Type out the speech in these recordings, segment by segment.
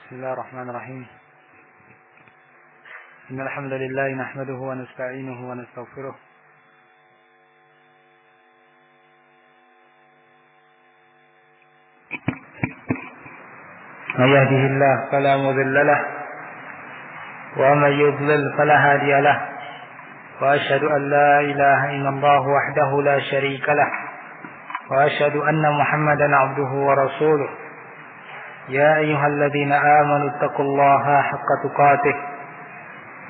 بسم الله الرحمن الرحيم. إن الحمد لله نحمده ونستعينه ونستغفره من يهده الله فلا مضل له ومن يضلل فلا هادي له وأشهد أن لا إله إلا الله وحده لا شريك له وأشهد أن محمدا عبده ورسوله يا أيها الذين آمنوا اتقوا الله حق تقاته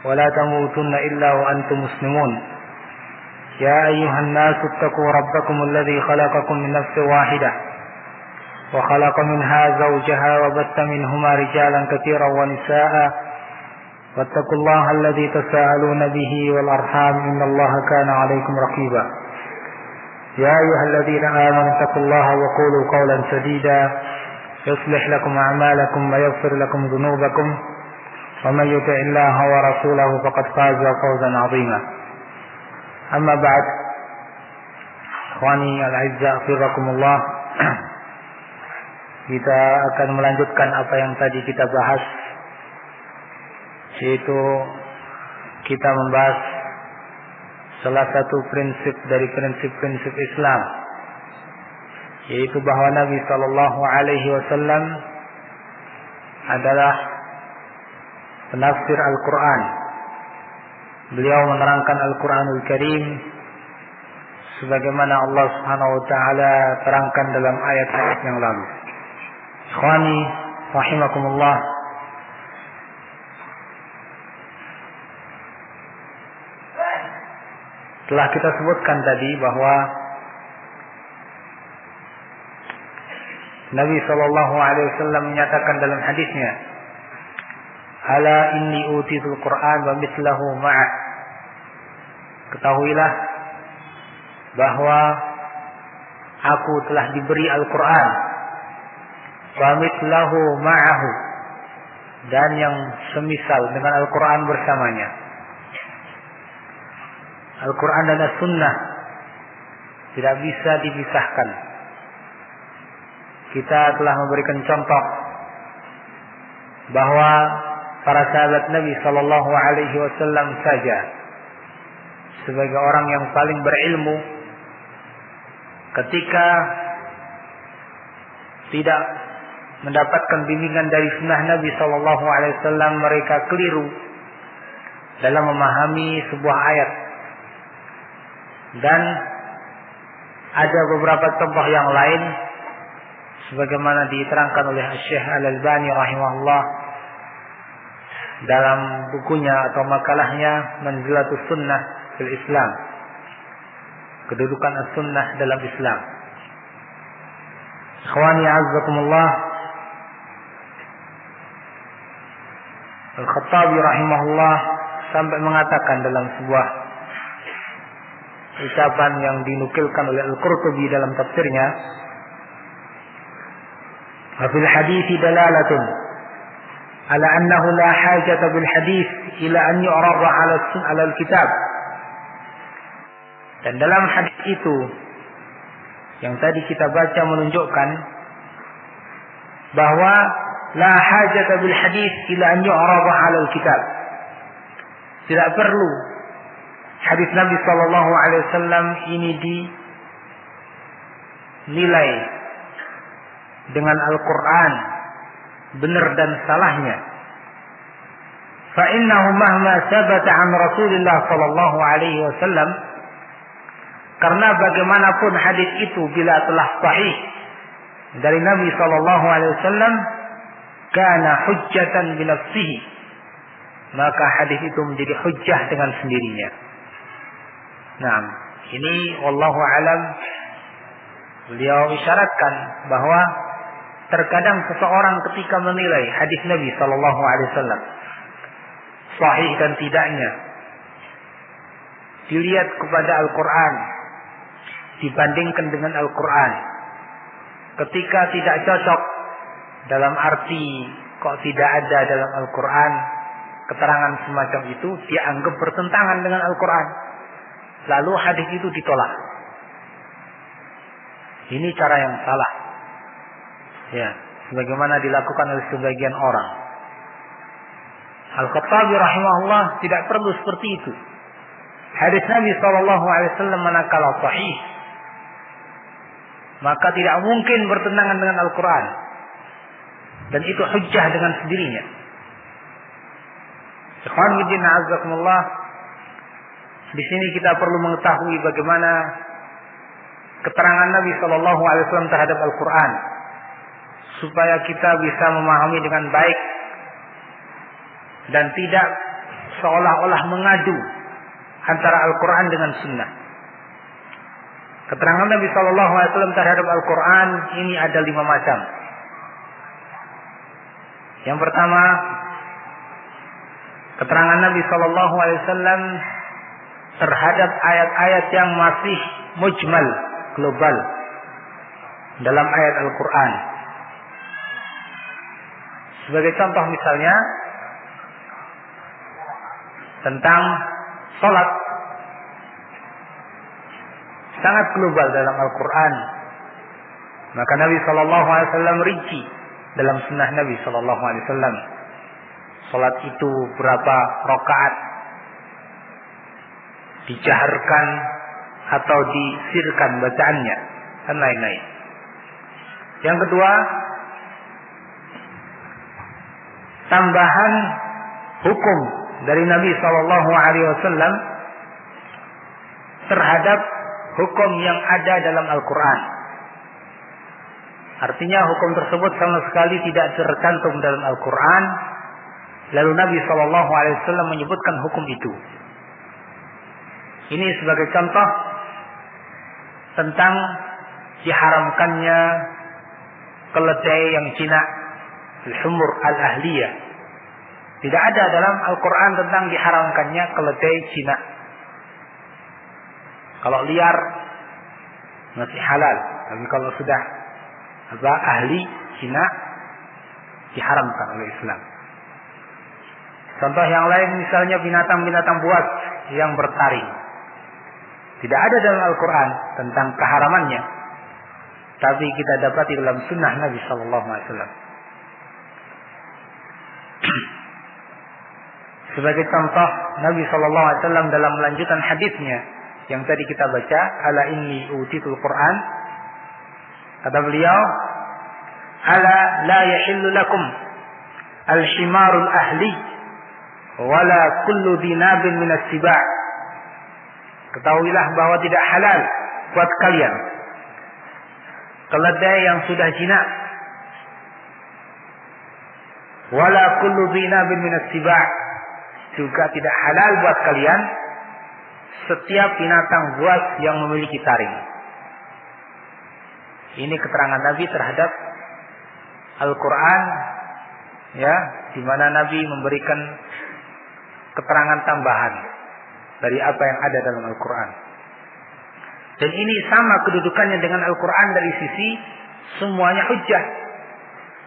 ولا تموتن إلا وأنتم مسلمون يا أيها الناس اتقوا ربكم الذي خلقكم من نفس واحدة وخلق منها زوجها وبث منهما رجالا كثيرا ونساء واتقوا الله الذي تساءلون به والأرحام إن الله كان عليكم رقيبا يا أيها الذين آمنوا اتقوا الله وقولوا قولا سديدا يصلح لكم أعمالكم ويغفر لكم ذنوبكم ومن يطع الله ورسوله فقد فاز فوزا عظيما. أما بعد، ikhwani al-'azzah firrakumullah, kita akan melanjutkan apa yang tadi kita bahas, yaitu kita membahas salah satu prinsip dari prinsip-prinsip Islam, yaitu bahwa Nabi Sallallahu Alaihi Wasallam adalah penafsir Al-Quran. Beliau menerangkan Al-Quranul Karim sebagaimana Allah Subhanahu Wa Taala terangkan dalam ayat-ayat yang lalu. Ikhwani rahimakumullah, telah kita sebutkan tadi bahwa Nabi Sallallahu Alaihi Wasallam menyatakan dalam hadisnya, "Ala inni utitul Quran wa mithlahu ma'ah." Ketahuilah bahwa aku telah diberi Al-Quran wa mithlahu ma'ahu, dan yang semisal dengan Al-Quran bersamanya. Al-Quran dan As-Sunnah tidak bisa dipisahkan. Kita telah memberikan contoh bahwa para sahabat Nabi Sallallahu Alaihi Wasallam saja sebagai orang yang paling berilmu, ketika tidak mendapatkan bimbingan dari sunnah Nabi Sallallahu Alaihi Wasallam, mereka keliru dalam memahami sebuah ayat. Dan ada beberapa contoh yang lain sebagaimana diterangkan oleh Syekh Al-Albani rahimahullah dalam bukunya atau makalahnya Manzilatus Sunnah fil Islam, kedudukan as-sunnah dalam Islam. Ikhwani azzakumullah, Al-Khattabi rahimahullah sampai mengatakan dalam sebuah ucapan yang dinukilkan oleh Al-Qurtubi dalam tafsirnya, "Fil hadithi dalalatun ala annahu la hajata bil hadith ila an yu'rada 'ala al-kitab." Dan dalam hadis itu yang tadi kita baca menunjukkan bahwa la hajata bil hadith ila an yu'rada 'ala al-kitab. Tidak perlu hadis Nabi Sallallahu Alaihi Wasallam ini dinilai dengan Al-Quran benar dan salahnya. Fa innahu mahma sabata an Rasulillah Sallallahu Alaihi Wasallam, karena bagaimanapun hadis itu bila telah sahih dari Nabi Sallallahu Alaihi Wasallam, kana hujjatan bi nafsihi, maka hadis itu menjadi hujjah dengan sendirinya. Nah, ini wallahu alam, beliau isyaratkan bahwa terkadang seseorang ketika menilai hadis Nabi Sallallahu Alaihi Wasallam sahih dan tidaknya, dilihat kepada Al-Quran dibandingkan dengan Al-Quran. Ketika tidak cocok dalam arti kok tidak ada dalam Al-Quran keterangan semacam itu, dia anggap bertentangan dengan Al-Quran, lalu hadis itu ditolak. Ini cara yang salah, ya, sebagaimana dilakukan oleh sebagian orang. Al-Khattabi rahimahullah tidak perlu seperti itu. Hadis Nabi SAW manakala sahih, maka tidak mungkin bertentangan dengan Al-Quran. Dan itu hujjah dengan sendirinya. Ikhwan fillah azakumullah, di sini kita perlu mengetahui bagaimana keterangan Nabi SAW terhadap Al-Quran, supaya kita bisa memahami dengan baik dan tidak seolah-olah mengadu antara Al-Quran dengan Sunnah. Keterangan Nabi SAW terhadap Al-Quran ini ada 5 macam. Yang pertama, keterangan Nabi SAW terhadap ayat-ayat yang masih mujmal, global, dalam ayat Al-Quran. Sebagai contoh misalnya, tentang salat, sangat global dalam Al-Quran. Maka Nabi SAW rinci dalam sunnah Nabi SAW. Salat itu berapa rakaat, dijaharkan atau disirkan bacaannya, dan lain-lain. Yang kedua, tambahan hukum dari Nabi SAW terhadap hukum yang ada dalam Al-Quran. Artinya hukum tersebut sama sekali tidak tercantum dalam Al-Quran, lalu Nabi SAW menyebutkan hukum itu. Ini sebagai contoh tentang diharamkannya keledai yang jinak, al-humur al-ahliyah. Tidak ada dalam Al-Quran tentang diharamkannya keledai jinak. Kalau liar masih halal, tapi kalau sudah ahli jinak diharamkan oleh Islam. Contoh yang lain misalnya binatang-binatang buas yang bertaring. Tidak ada dalam Al-Quran tentang keharamannya, tapi kita dapati dalam sunnah Nabi SAW. Sebagai contoh, Nabi SAW dalam melanjutan hadisnya yang tadi kita baca, ala inni utitul Quran, kata beliau, ala la yahillu lakum al-shimarul ahli wala kullu dinabin minas siba'. Ketahuilah bahwa tidak halal buat kalian keledai yang sudah jinak, wala kullu dinabin minas siba', juga tidak halal buat kalian setiap binatang buas yang memiliki taring. Ini keterangan Nabi terhadap Al-Quran, ya, di mana Nabi memberikan keterangan tambahan dari apa yang ada dalam Al-Quran. Dan ini sama kedudukannya dengan Al-Quran dari sisi semuanya hujjah,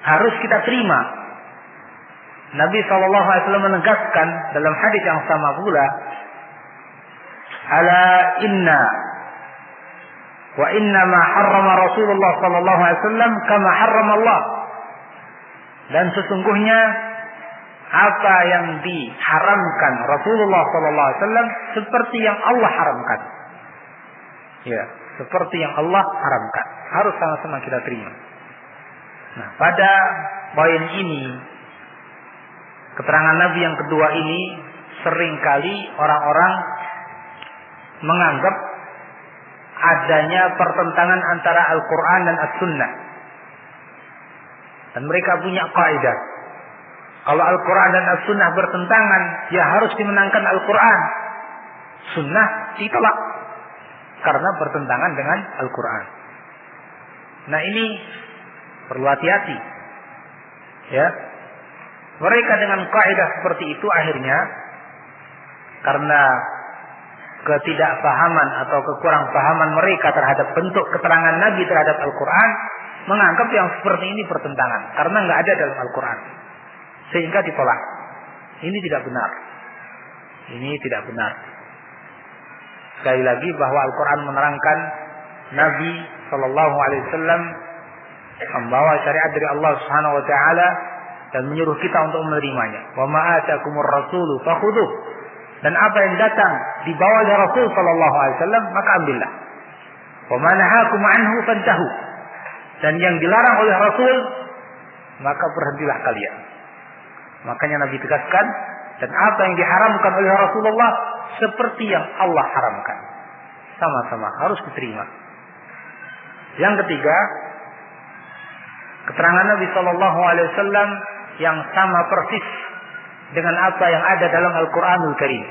harus kita terima. Nabi SAW menegaskan dalam hadis yang sama pula, ala inna wa inna ma harrama Rasulullah SAW kama harrama Allah. Dan sesungguhnya apa yang diharamkan Rasulullah SAW seperti yang Allah haramkan. Ya, seperti yang Allah haramkan. Harus sama-sama kita terima. Nah, pada poin ini, keterangan Nabi yang kedua ini, seringkali orang-orang menganggap adanya pertentangan antara Al-Quran dan As-Sunnah. Dan mereka punya kaidah, kalau Al-Quran dan As-Sunnah bertentangan, ya harus dimenangkan Al-Quran. Sunnah ditolak karena bertentangan dengan Al-Quran. Nah, ini perlu hati-hati. Ya, mereka dengan kaidah seperti itu akhirnya karena ketidakpahaman atau kekurangpahaman mereka terhadap bentuk keterangan Nabi terhadap Al-Quran, menganggap yang seperti ini bertentangan karena nggak ada dalam Al-Quran, sehingga ditolak. Ini tidak benar. Ini tidak benar. Sekali lagi bahwa Al-Quran menerangkan Nabi SAW membawa syariat dari Allah Subhanahu Wa Taala dan menyuruh kita untuk menerimanya. Wa ma atakumur rasulu fakhudhuh. Dan apa yang datang dibawa oleh Rasul sallallahu alaihi wasallam maka ambillah. Wa ma nahakum anhu fantahu. Dan yang dilarang oleh Rasul maka berhentilah kalian. Makanya Nabi tegaskan, dan apa yang diharamkan oleh Rasulullah seperti yang Allah haramkan. Sama-sama harus diterima. Yang ketiga, keterangan Nabi sallallahu alaihi wasallam yang sama persis dengan apa yang ada dalam Al-Qur'anul Karim.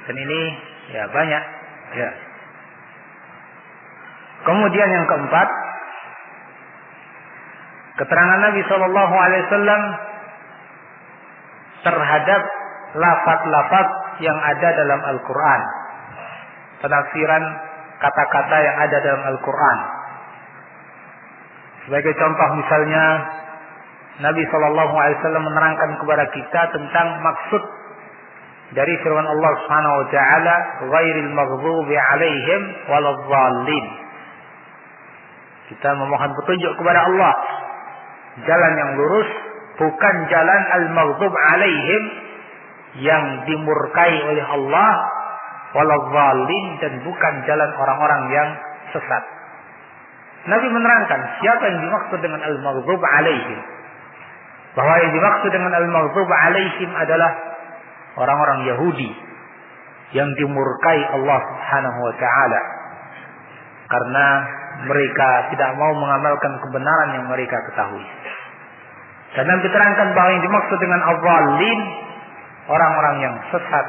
Dan ini ya banyak ya. Kemudian yang keempat, keterangan Nabi sallallahu alaihi wasallam terhadap lafaz-lafaz yang ada dalam Al-Qur'an. Penafsiran kata-kata yang ada dalam Al-Qur'an. Sebagai contoh misalnya Nabi SAW menerangkan kepada kita tentang maksud dari firman Allah Subhanahu wa taala, "Ghairil maghdubi 'alaihim waladhdallin." Kita memohon petunjuk kepada Allah, jalan yang lurus, bukan jalan al-maghdub 'alaihim yang dimurkai oleh Allah, waladhdallin, dan bukan jalan orang-orang yang sesat. Nabi menerangkan siapa yang dimaksud dengan al-maghdub 'alaihim. Bahwa yang dimaksud dengan al-maghdub 'alaihim adalah orang-orang Yahudi yang dimurkai Allah Subhanahu wa taala karena mereka tidak mau mengamalkan kebenaran yang mereka ketahui. Dan Nabi terangkan bahwa yang dimaksud dengan al-dhallin, orang-orang yang sesat,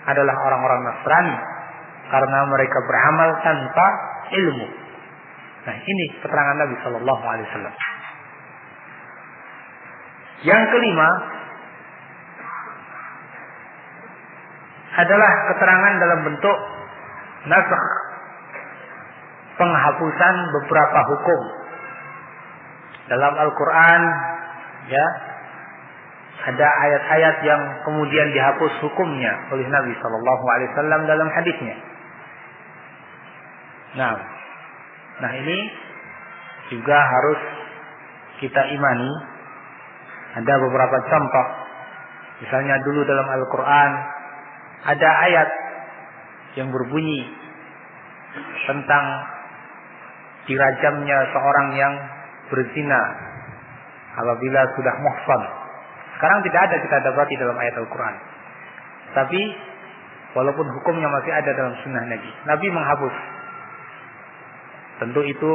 adalah orang-orang Nasrani karena mereka beramal tanpa ilmu. Nah, ini keterangan Nabi sallallahu alaihi wasallam. Yang kelima adalah keterangan dalam bentuk nasakh, penghapusan beberapa hukum dalam Al-Quran. Ya, ada ayat-ayat yang kemudian dihapus hukumnya oleh Nabi Sallallahu Alaihi Wasallam dalam hadisnya. Nah ini juga harus kita imani. Ada beberapa contoh, misalnya dulu dalam Al-Quran ada ayat yang berbunyi tentang dirajamnya seorang yang berzina apabila sudah muhsan. Sekarang tidak ada kita dapati dalam ayat Al-Quran. Tapi walaupun hukumnya masih ada dalam sunnah Nabi, Nabi menghapus. Tentu itu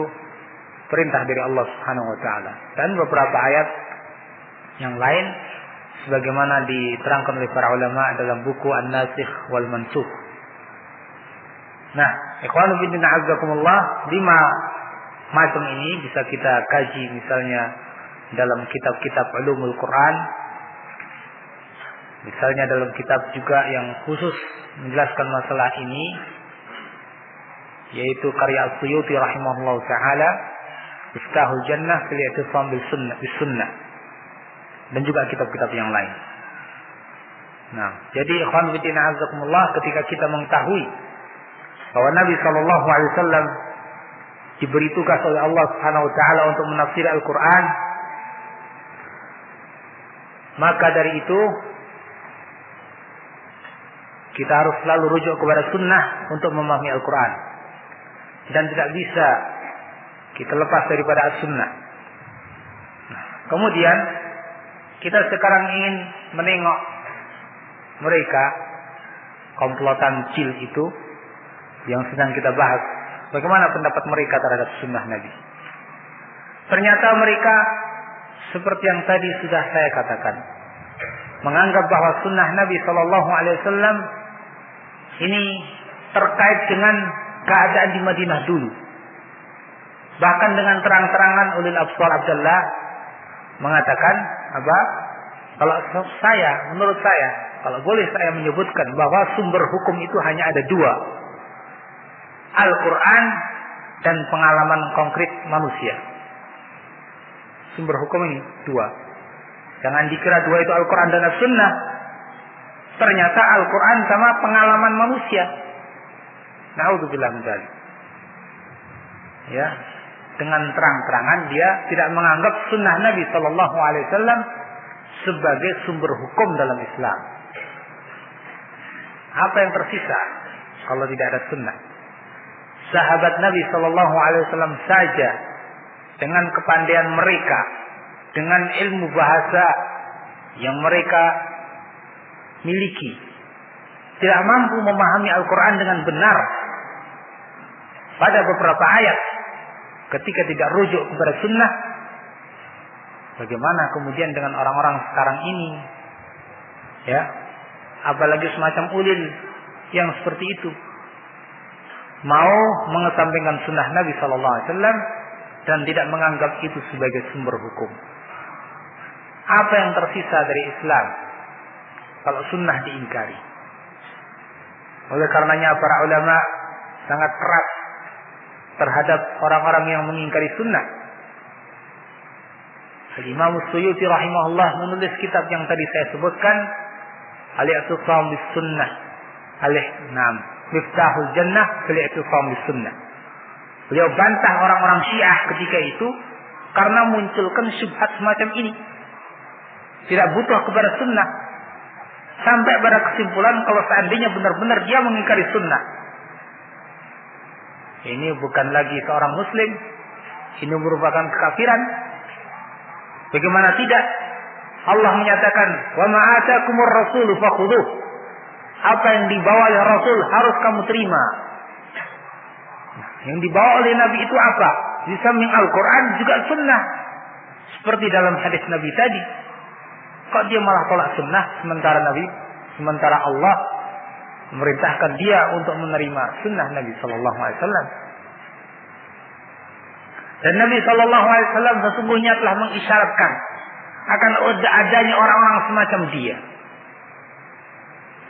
perintah dari Allah Subhanahu wa taala. Dan beberapa ayat yang lain sebagaimana diterangkan oleh para ulama dalam buku An-Nasikh wal Mansukh. Nah, ikhwanu fillah azzakumullah, 5 macam ini bisa kita kaji misalnya dalam kitab-kitab ulumul Quran. Misalnya dalam kitab juga yang khusus menjelaskan masalah ini, yaitu karya As-Suyuti rahimahullah ta'ala, Miftahul Jannah fil I'tisam bis Sunnah, dan juga kitab-kitab yang lain. Nah, jadi ikhwan fillah azakumullah, ketika kita mengetahui bahwa Nabi sallallahu alaihi wasallam diberi tugas oleh Allah Subhanahu wa taala untuk menafsir Al-Qur'an, maka dari itu kita harus selalu rujuk kepada sunnah untuk memahami Al-Quran. Dan tidak bisa kita lepas daripada as-sunnah. Kemudian kita sekarang ingin menengok mereka, komplotan jil itu yang sedang kita bahas. Bagaimana pendapat mereka terhadap sunnah Nabi? Ternyata mereka seperti yang tadi sudah saya katakan, menganggap bahwa sunnah Nabi Sallallahu Alaihi Wasallam ini terkait dengan keadaan di Madinah dulu. Bahkan dengan terang-terangan Ulil Absar Abdullah mengatakan apa? Kalau menurut saya, kalau boleh saya menyebutkan bahwa sumber hukum itu hanya ada 2, Al-Quran dan pengalaman konkret manusia. Sumber hukum ini 2. Jangan dikira 2 itu Al-Quran dan As-Sunnah. Ternyata Al-Quran sama pengalaman manusia. Na'udzubillah min dzalik. Ya. dengan terang-terangan dia tidak menganggap sunnah Nabi Shallallahu Alaihi Wasallam sebagai sumber hukum dalam Islam. Apa yang tersisa kalau tidak ada sunnah? Sahabat Nabi Shallallahu Alaihi Wasallam saja dengan kepandaian mereka, dengan ilmu bahasa yang mereka miliki, tidak mampu memahami Al-Quran dengan benar pada beberapa ayat ketika tidak rujuk kepada sunnah. Bagaimana kemudian dengan orang-orang sekarang ini, ya, apalagi semacam ulil yang seperti itu, mau mengesampingkan sunnah Nabi Sallallahu Alaihi Wasallam dan tidak menganggap itu sebagai sumber hukum. Apa yang tersisa dari Islam kalau sunnah diingkari? Oleh karenanya para ulama sangat keras terhadap orang-orang yang mengingkari sunnah. Imam Suyuti rahimahullah menulis kitab yang tadi saya sebutkan, Al-I'tisam bis Sunnah, Miftahul Jannah fil I'tisam bis Sunnah. Beliau bantah orang-orang Syiah ketika itu karena munculkan syubhat semacam ini. Tidak butuh kepada sunnah. Sampai pada kesimpulan kalau seandainya benar-benar dia mengingkari sunnah, ini bukan lagi seorang muslim, ini merupakan kekafiran. Bagaimana tidak? Allah menyatakan, "Wa ma atakumur rasulu fakhudhuh." Apa yang dibawa oleh Rasul harus kamu terima. Yang dibawa oleh Nabi itu apa? Di samping Al-Quran juga sunnah. Seperti dalam hadis Nabi tadi. Kok dia malah tolak sunnah sementara Allah memerintahkan dia untuk menerima sunnah Nabi Sallallahu Alaihi Wasallam. Dan Nabi Sallallahu Alaihi Wasallam sesungguhnya telah mengisyaratkan akan adanya orang-orang semacam dia.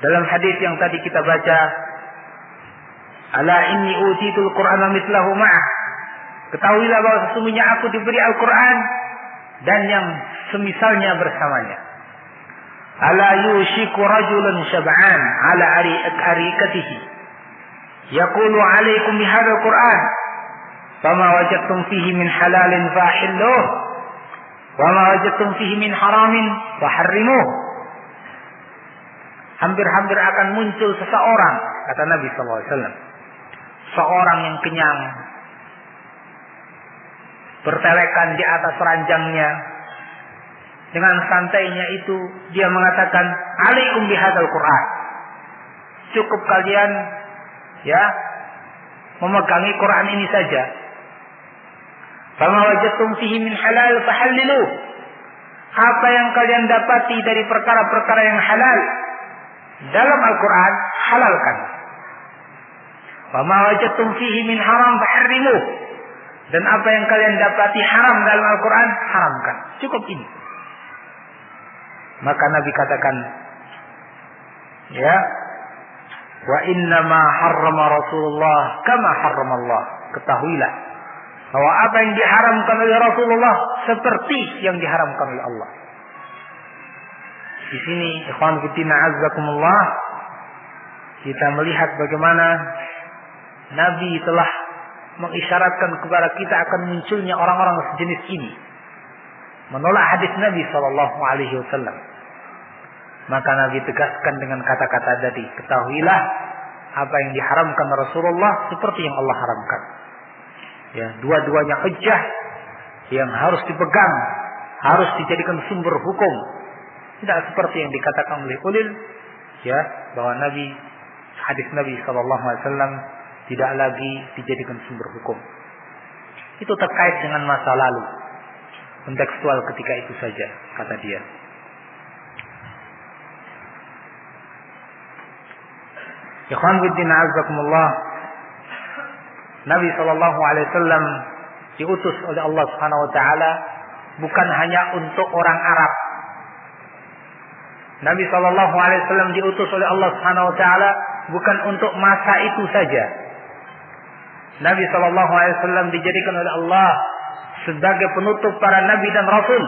Dalam hadis yang tadi kita baca, "Ala inni utitul Qur'ana mithlahu ma'ah." Ketahuilah bahwa sesungguhnya aku diberi Al-Quran dan yang semisalnya bersamanya. "Ala yushiku rajulun syab'an ala arikatihi yaqulu 'alaikum bihadzal Qur'an fama wajadtum fihi min halalin fahilluh wa ma wajadtum fihi min haramin faharrimuh." Hampir-hampir akan muncul seseorang, kata Nabi SAW, seorang yang kenyang, bertelekan di atas ranjangnya, dengan santainya itu dia mengatakan, "Alaikum bihadzal Qur'an." Cukup kalian ya memegangi Quran ini saja. "Fama wajadtum fihi min halal fahalliluh." Apa yang kalian dapati dari perkara-perkara yang halal dalam Al-Quran, halalkan. "Fama wajadtum fihi min haram faharrimuh." Dan apa yang kalian dapati haram dalam Al-Quran, haramkan. Cukup ini. Maka Nabi katakan, ya, "Wa innama harrama Rasulullah kama harramallah." Ketahuilah bahwa apa yang diharamkan oleh Rasulullah seperti yang diharamkan oleh Allah. Di sini, ikhwan fillah azzakumullah, kita melihat bagaimana Nabi telah mengisyaratkan kepada kita akan munculnya orang-orang sejenis ini, menolak hadis Nabi Sallallahu Alaihi Wasallam. Maka Nabi tegaskan dengan kata-kata tadi, ketahuilah apa yang diharamkan Rasulullah seperti yang Allah haramkan. Ya, dua-duanya hujjah yang harus dipegang, harus dijadikan sumber hukum. Tidak seperti yang dikatakan oleh ulil, ya, bahwa hadis Nabi Sallallahu Alaihi Wasallam tidak lagi dijadikan sumber hukum. Itu terkait dengan masa lalu, kontekstual ketika itu saja, kata dia. Ikhwan fillah azakumullah, Nabi Sallallahu Alaihi Wasallam diutus oleh Allah Subhanahu Wa Taala bukan hanya untuk orang Arab. Nabi Sallallahu Alaihi Wasallam diutus oleh Allah Subhanahu Wa Taala bukan untuk masa itu saja. Nabi Sallallahu Alaihi Wasallam dijadikan oleh Allah sebagai penutup para nabi dan rasul,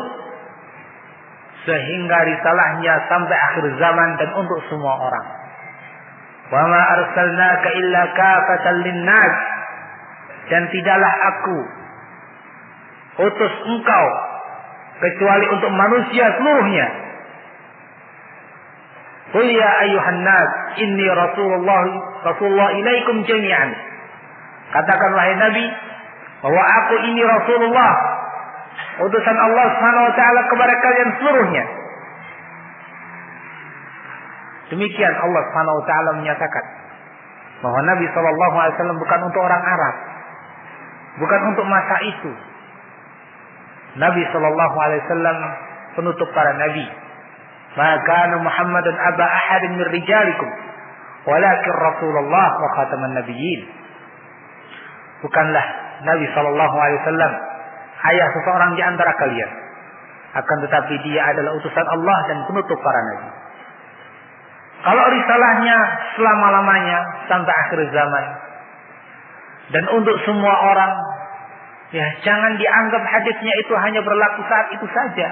sehingga risalahnya sampai akhir zaman dan untuk semua orang. Wa ma arsalnaka illa kafatan linnas, dan tidaklah aku utus engkau kecuali untuk manusia seluruhnya. Qul ya ayyuhan nas inni Rasulullah ilaikum jami'an. Katakan wahai Nabi bahwa aku ini Rasulullah, utusan Allah Subhanahu wa taala kepada kalian seluruhnya. Demikian Allah Subhanahu wa taala menyatakan bahwa Nabi sallallahu alaihi wasallam bukan untuk orang Arab, bukan untuk masa itu. Nabi sallallahu alaihi wasallam penutup para nabi. Maka Muhammadan aba ahadin min rijalikum walakin Rasulullah wa khataman nabiyyin. Bukanlah Nabi sallallahu alaihi wasallam ayah seseorang di antara kalian, akan tetapi dia adalah utusan Allah dan penutup para nabi. Kalau risalahnya selama-lamanya sampai akhir zaman dan untuk semua orang, ya jangan dianggap hadisnya itu hanya berlaku saat itu saja.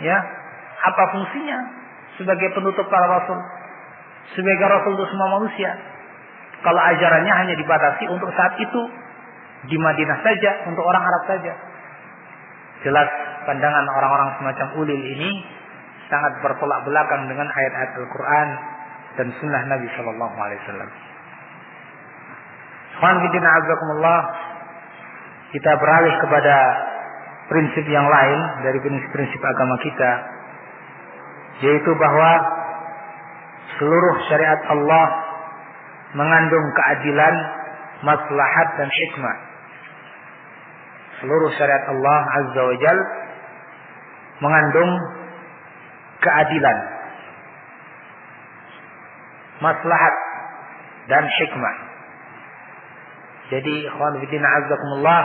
Ya, apa fungsinya sebagai penutup para rasul, sebagai rasul untuk semua manusia? Kalau ajarannya hanya dibatasi untuk saat itu di Madinah saja, untuk orang Arab saja. Jelas pandangan orang-orang semacam ulil ini sangat bertolak belakang dengan ayat-ayat Al-Quran dan sunnah Nabi Sallallahu Alaihi Wasallam. Kita beralih kepada prinsip yang lain dari prinsip agama kita, yaitu bahwa seluruh syariat Allah mengandung keadilan, maslahat dan hikmah. Seluruh syariat Allah Azza wa Jal mengandung keadilan, maslahat dan hikmah. Jadi ikhwan fillah azzakumullah,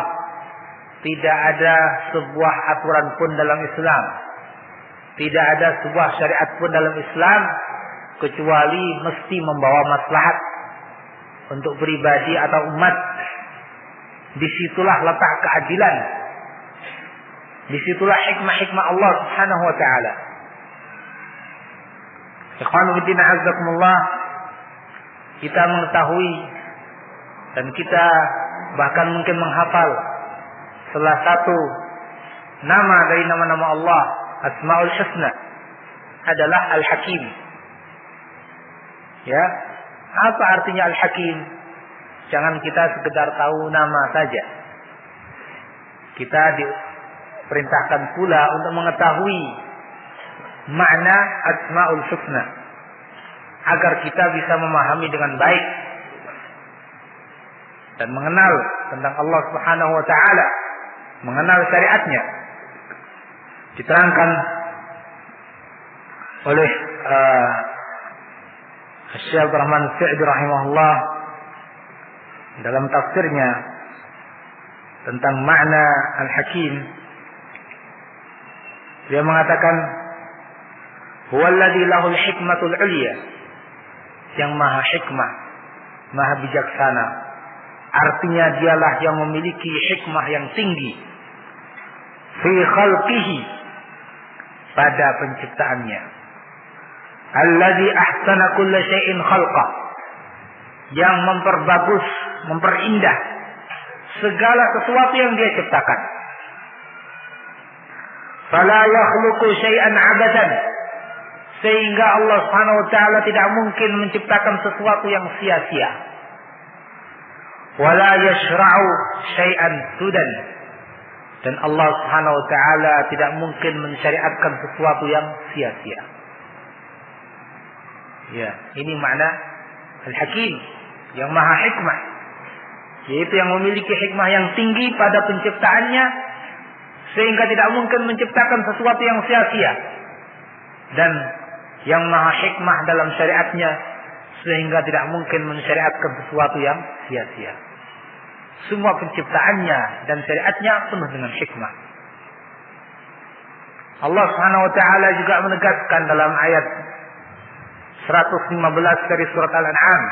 tidak ada sebuah aturan pun dalam Islam, tidak ada sebuah syariat pun dalam Islam kecuali mesti membawa maslahat untuk pribadi atau umat. Disitulah letak keadilan, disitulah hikmah-hikmah Allah Subhanahu wa taala. Ikhwan fillah azzakumullah, kita mengetahui dan kita bahkan mungkin menghafal salah satu nama dari nama-nama Allah, Asmaul Husna, adalah Al-Hakim. Ya, apa artinya Al-Hakim? Jangan kita sekedar tahu nama saja. Kita diperintahkan pula untuk mengetahui makna Asmaul Husna agar kita bisa memahami dengan baik dan mengenal tentang Allah Subhanahu wa taala, mengenal syariatnya. Diterangkan oleh Syekh Abdul Rahman Sa'di rahimahullah dalam tafsirnya tentang makna Al-Hakim. Dia mengatakan huwallazi lahul hikmatul ulya, yang maha hikmah, maha bijaksana. Artinya dialah yang memiliki hikmah yang tinggi fi khalqihi, pada penciptaannya. Allazi ahsana kulla syai'in khalqa, yang memperbagus, memperindah segala sesuatu yang dia ciptakan. Fala yakhluqu syai'an abadan, sehingga Allah Subhanahu wa taala tidak mungkin menciptakan sesuatu yang sia-sia. Wala yashra'u syai'an sudan, dan Allah Subhanahu wa taala tidak mungkin mensyariatkan sesuatu yang sia-sia. Ya, ini makna Al-Hakim, yang maha hikmah, yaitu yang memiliki hikmah yang tinggi pada penciptaannya sehingga tidak mungkin menciptakan sesuatu yang sia-sia, dan yang maha hikmah dalam syariatnya sehingga tidak mungkin mensyariatkan sesuatu yang sia-sia. Semua penciptaannya dan syariatnya penuh dengan hikmah. Allah Subhanahu wa taala juga menegaskan dalam ayat 115 dari surat Al-An'am,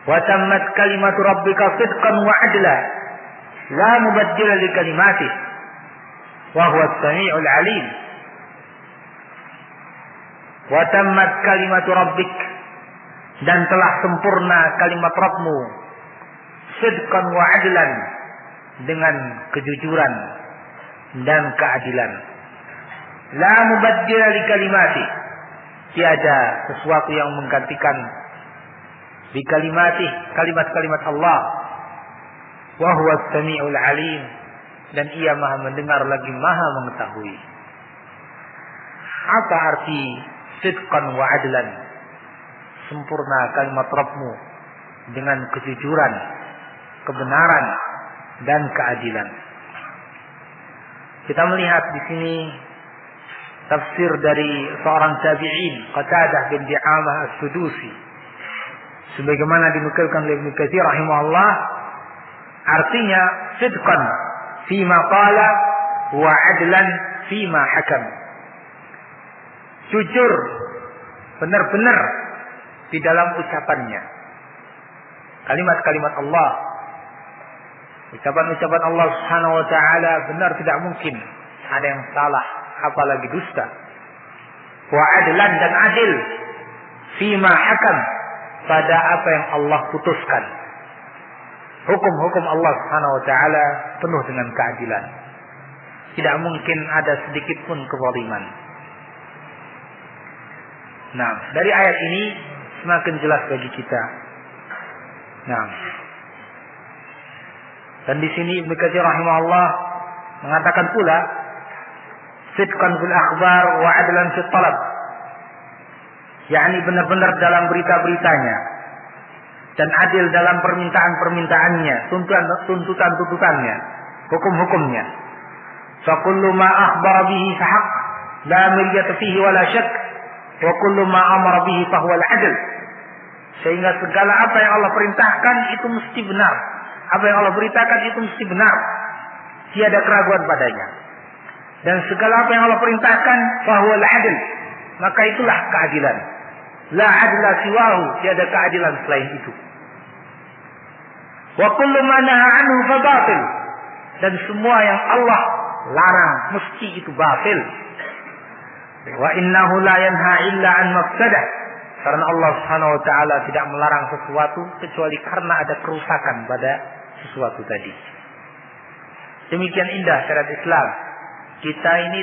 wa tammat kalimatu rabbika sidqan wa adla la mubaddila li kalimatihi wa huwa as-sami'ul 'alim. Wa tammat kalimatu rabbik, dan telah sempurna kalimat Rabbmu, sidqan wa adlan, dengan kejujuran dan keadilan. La mubaddila li kalimati, tiada sesuatu yang menggantikan bi kalimati, kalimat-kalimat Allah. Wa huwa as-sami'ul 'alim, dan ia Maha mendengar lagi Maha mengetahui. Apa arti sidqan wa adlan? Sempurna kalimat Rabbmu dengan kejujuran, kebenaran dan keadilan. Kita melihat di sini tafsir dari seorang tabi'in, Qatadah bin Di'amah As-Sudusi, sebagaimana dinukilkan oleh Ibnu Katsir rahimahullah, artinya sidqan fima qala wa adlan fima hakam. Jujur, benar-benar di dalam ucapannya. Kalimat-kalimat Allah, ucapan-ucapan Allah Subhanahu wa taala benar, tidak mungkin ada yang salah, apalagi dusta. Wa adlan, dan adil fima hakam, pada apa yang Allah putuskan. Hukum-hukum Allah Subhanahu wa taala penuh dengan keadilan. Tidak mungkin ada sedikit pun kezaliman. Nah, dari ayat ini semakin jelas bagi kita. Nah, dan di sini Ibnu Katsir rahimahullah mengatakan pula, sidqan fil akhbar wa adlan fit talab, yakni benar-benar dalam berita-beritanya dan adil dalam permintaan-permintaannya, tuntutan-tuntutannya, hukum-hukumnya. Fa kullu ma akhbara bihi fahaq, la miryata fihi wala syak, wa kullu ma amara bihi fa huwa al-adl. Sehingga segala apa yang Allah perintahkan itu mesti benar, apa yang Allah beritakan itu mesti benar, tiada keraguan padanya. Dan segala apa yang Allah perintahkan fa huwa al-adl, maka itulah keadilan. La adla siwahu, tiada keadilan selain itu. Wa kullu ma nahaa anhu fa batil, dan semua yang Allah larang mesti itu batil. Wa innahu la yanha illa an mafsadah, karena Allah Subhanahu wa taala tidak melarang sesuatu kecuali karena ada kerusakan pada sesuatu tadi. Demikian indah syariat Islam. Kita ini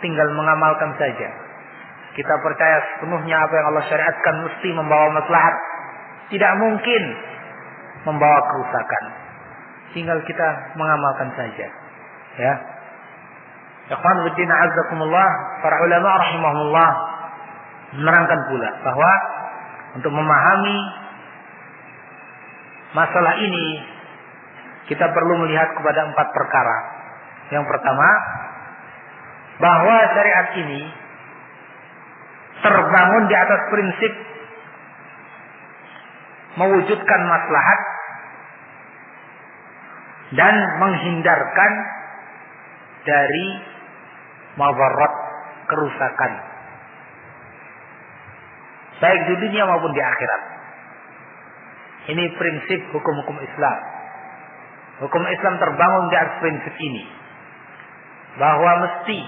tinggal mengamalkan saja. Kita percaya sepenuhnya apa yang Allah syariatkan mesti membawa maslahat, tidak mungkin membawa kerusakan. Tinggal kita mengamalkan saja. Ya. Ikhwan fillah azzakumullah, para ulama rahimahumullah menerangkan pula bahwa untuk memahami masalah ini kita perlu melihat kepada 4 perkara. Yang pertama, bahwa syariat ini terbangun di atas prinsip mewujudkan maslahat dan menghindarkan dari madarat, kerusakan, baik di dunia maupun di akhirat. Ini prinsip hukum-hukum Islam. Hukum Islam terbangun di atas prinsip ini, bahwa mesti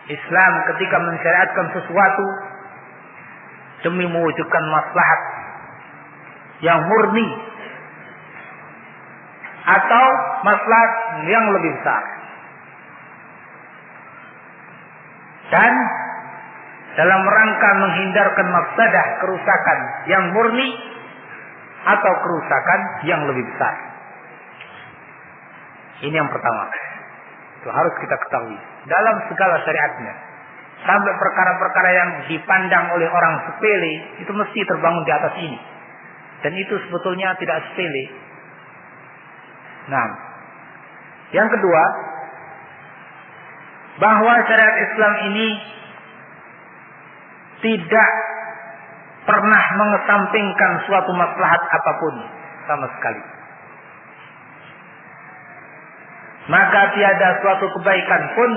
Islam ketika mensyariatkan sesuatu demi mewujudkan maslahat yang murni atau maslahat yang lebih besar, dan dalam rangka menghindarkan mafsadah, kerusakan yang murni atau kerusakan yang lebih besar. Ini yang pertama. Itu harus kita ketahui dalam segala syariatnya. Sampai perkara-perkara yang dipandang oleh orang sepele itu mesti terbangun di atas ini. Dan itu sebetulnya tidak sepele. Nah, yang kedua, bahwa syariat Islam ini tidak pernah mengesampingkan suatu maslahat apapun sama sekali. Maka tiada suatu kebaikan pun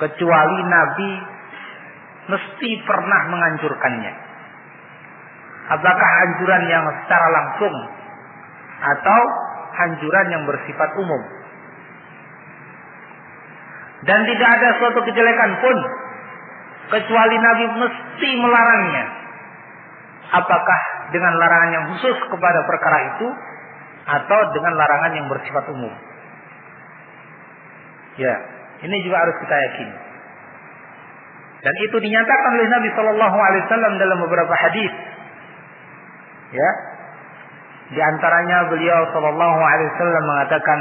kecuali Nabi mesti pernah menganjurkannya. Apakah anjuran yang secara langsung atau anjuran yang bersifat umum. Dan tidak ada suatu kejelekan pun kecuali Nabi mesti melarangnya. Apakah dengan larangan yang khusus kepada perkara itu atau dengan larangan yang bersifat umum. Ya, ini juga harus kita yakini. Dan itu dinyatakan oleh Nabi Shallallahu Alaihi Wasallam dalam beberapa hadis. Ya, di antaranya beliau Shallallahu Alaihi Wasallam mengatakan,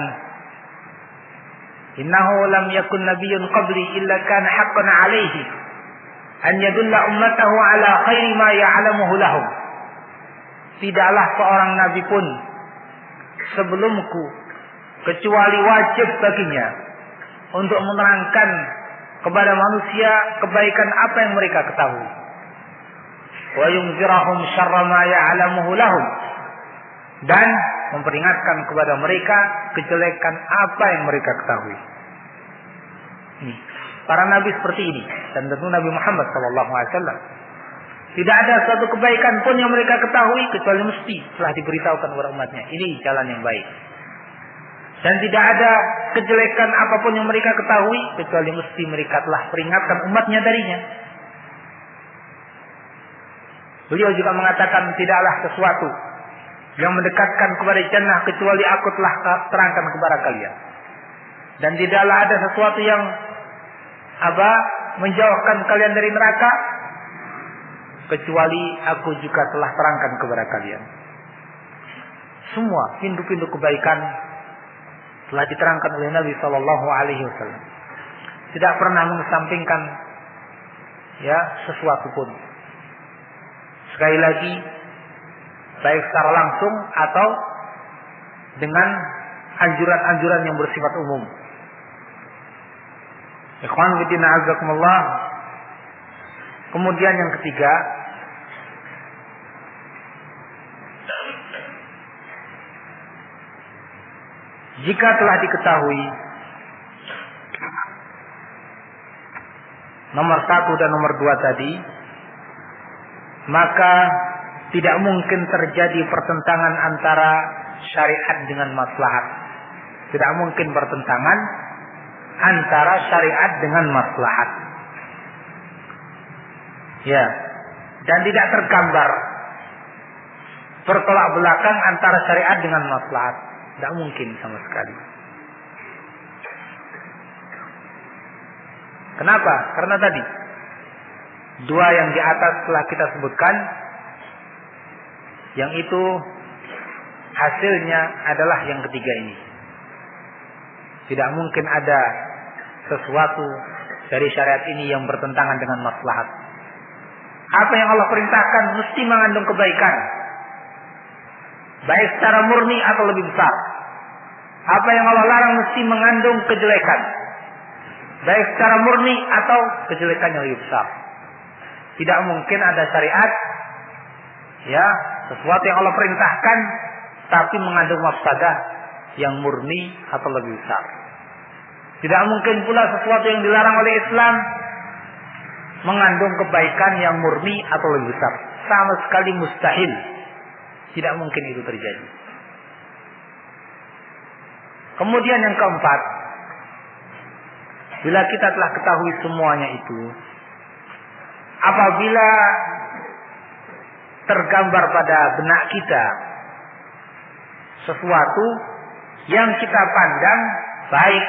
Innahu lam yakun nabiyyun qabli illa kana haqqan alaihi an yadulla ummatahu ala khairi ma ya'lamuhu lahum. Tidaklah seorang nabi pun sebelumku kecuali wajib baginya untuk menerangkan kepada manusia kebaikan apa yang mereka ketahui. Wa yunzirahum syarra ma ya'lamuhu lahum, dan memperingatkan kepada mereka kejelekan apa yang mereka ketahui. Para nabi seperti ini, dan tentu Nabi Muhammad SAW. Tidak ada suatu kebaikan pun yang mereka ketahui kecuali mesti telah diberitahukan kepada umatnya. Ini jalan yang baik. Dan tidak ada kejelekan apapun yang mereka ketahui kecuali mesti mereka telah peringatkan umatnya darinya. Beliau juga mengatakan, tidaklah sesuatu yang mendekatkan kepada jannah kecuali aku telah terangkan kepada kalian. Dan tidaklah ada sesuatu yang menjauhkan kalian dari neraka kecuali aku juga telah terangkan kepada kalian. Semua pintu-pintu kebaikan telah diterangkan oleh Nabi Shallallahu Alaihi Wasallam. Tidak pernah mengesampingkan sesuatu pun. Sekali lagi, baik secara langsung atau dengan anjuran-anjuran yang bersifat umum. Ikhwan fillah azakumullah. Kemudian yang ketiga, jika telah diketahui nomor 1 dan nomor 2 tadi, maka tidak mungkin terjadi pertentangan antara syariat dengan maslahat. Tidak mungkin pertentangan antara syariat dengan maslahat. Ya, dan tidak tergambar bertolak belakang antara syariat dengan maslahat. Tidak mungkin sama sekali. Kenapa? Karena tadi dua yang di atas telah kita sebutkan, yang itu hasilnya adalah yang ketiga ini. Tidak mungkin ada sesuatu dari syariat ini yang bertentangan dengan maslahat. Apa yang Allah perintahkan mesti mengandung kebaikan, baik secara murni atau lebih besar. Apa yang Allah larang mesti mengandung kejelekan, baik secara murni atau kejelekan yang lebih besar. Tidak mungkin ada syariat, sesuatu yang Allah perintahkan tapi mengandung mafsadah yang murni atau lebih besar. Tidak mungkin pula sesuatu yang dilarang oleh Islam mengandung kebaikan yang murni atau lebih besar. Sama sekali mustahil. Tidak mungkin itu terjadi. Kemudian yang keempat, bila kita telah ketahui semuanya itu, apabila tergambar pada benak kita sesuatu yang kita pandang baik,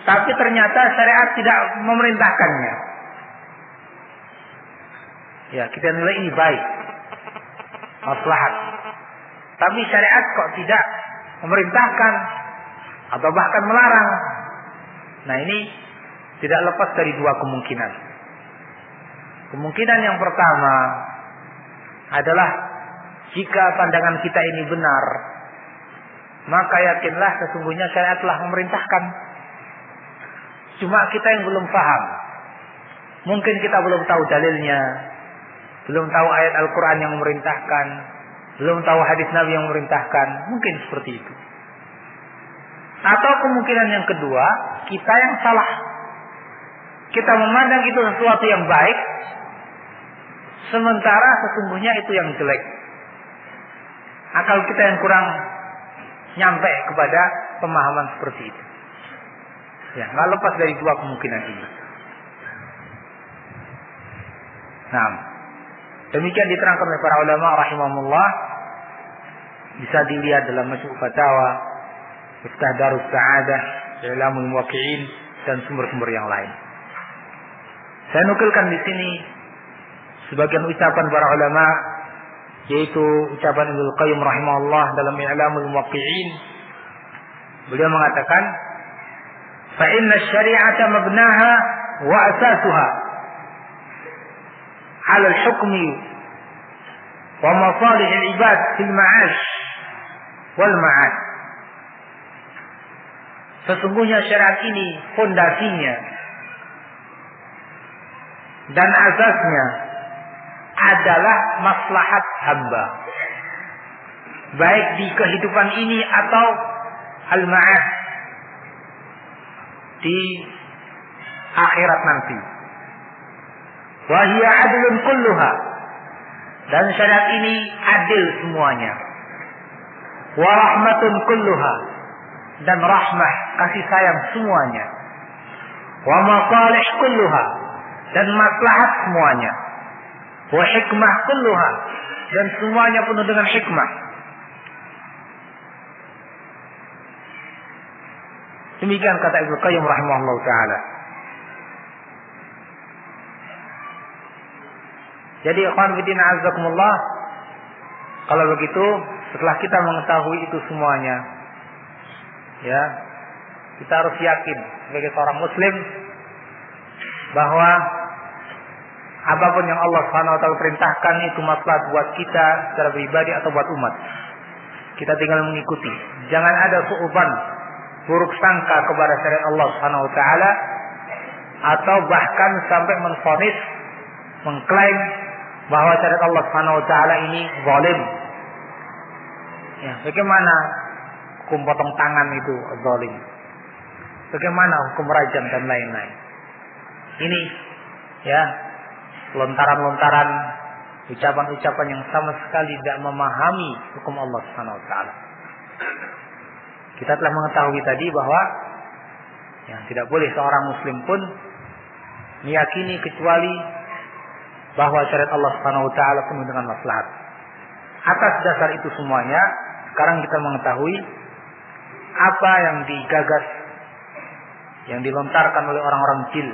tapi ternyata syariat tidak memerintahkannya, kita nilai ini baik, maslahat, tapi syariat kok tidak memerintahkan atau bahkan melarang. Nah, ini tidak lepas dari dua kemungkinan. Kemungkinan yang pertama adalah jika pandangan kita ini benar, maka yakinlah sesungguhnya syariat telah memerintahkan. Cuma kita yang belum paham. Mungkin kita belum tahu dalilnya, belum tahu ayat Al-Quran yang memerintahkan, belum tahu hadis Nabi yang memerintahkan. Mungkin seperti itu. Atau kemungkinan yang kedua, kita yang salah. Kita memandang itu sesuatu yang baik, sementara sesungguhnya itu yang jelek. Akal kita yang kurang nyampe kepada pemahaman seperti itu. Nggak lepas dari dua kemungkinan ini. Nah, demikian diterangkan oleh para ulama rahimahumullah bisa dilihat dalam Majmu' Fatawa, Miftah Darus Sa'adah, I'lamul Muwaqqi'in, dan sumber-sumber yang lain. Saya nukilkan di sini sebagian ucapan para ulama, yaitu ucapan Ibnu Qayyim rahimahullah dalam I'lamul Muwaqqi'in. Beliau mengatakan, "Fa inna asy-syari'ata mabnaha wa asasuha 'ala al-hukmi wa masalih al-ibad fil ma'ash wal ma'ad." Sesungguhnya syariat ini fondasinya dan asasnya adalah maslahat hamba, baik di kehidupan ini atau al-ma'ad, di akhirat nanti. Wa hiya adlun kulluha, dan syariat ini adil semuanya. Wa rahmatun kulluha, dan rahmah, kasih sayang semuanya. Wa masalih kulluha, dan maslahat semuanya. Wa hikmah kulluha, dan semuanya penuh dengan hikmah. Demikian kata Ibnu Qayyim rahimahullah ta'ala. Jadi ikhwan fillah azzakumullah, kalau begitu setelah kita mengetahui itu semuanya, ya, kita harus yakin sebagai seorang muslim bahwa apapun yang Allah Subhanahu wa taala perintahkan itu maslahat buat kita secara pribadi atau buat umat. Kita tinggal mengikuti. Jangan ada suudzon, buruk sangka kepada syariat Allah Subhanahu wa taala, atau bahkan sampai menvonis, mengklaim bahwa syariat Allah Subhanahu wa taala ini zalim. Ya, bagaimana hukum potong tangan itu zalim? Bagaimana hukum rajam dan lain-lain? Ini ya, lontaran-lontaran ucapan-ucapan yang sama sekali tidak memahami hukum Allah Subhanahu wa taala. Kita telah mengetahui tadi bahwa yang tidak boleh seorang muslim pun meyakini kecuali bahwa syariat Allah Subhanahu wa taala penuh dengan maslahat. Atas dasar itu semuanya, sekarang kita mengetahui apa yang digagas, yang dilontarkan oleh orang-orang jil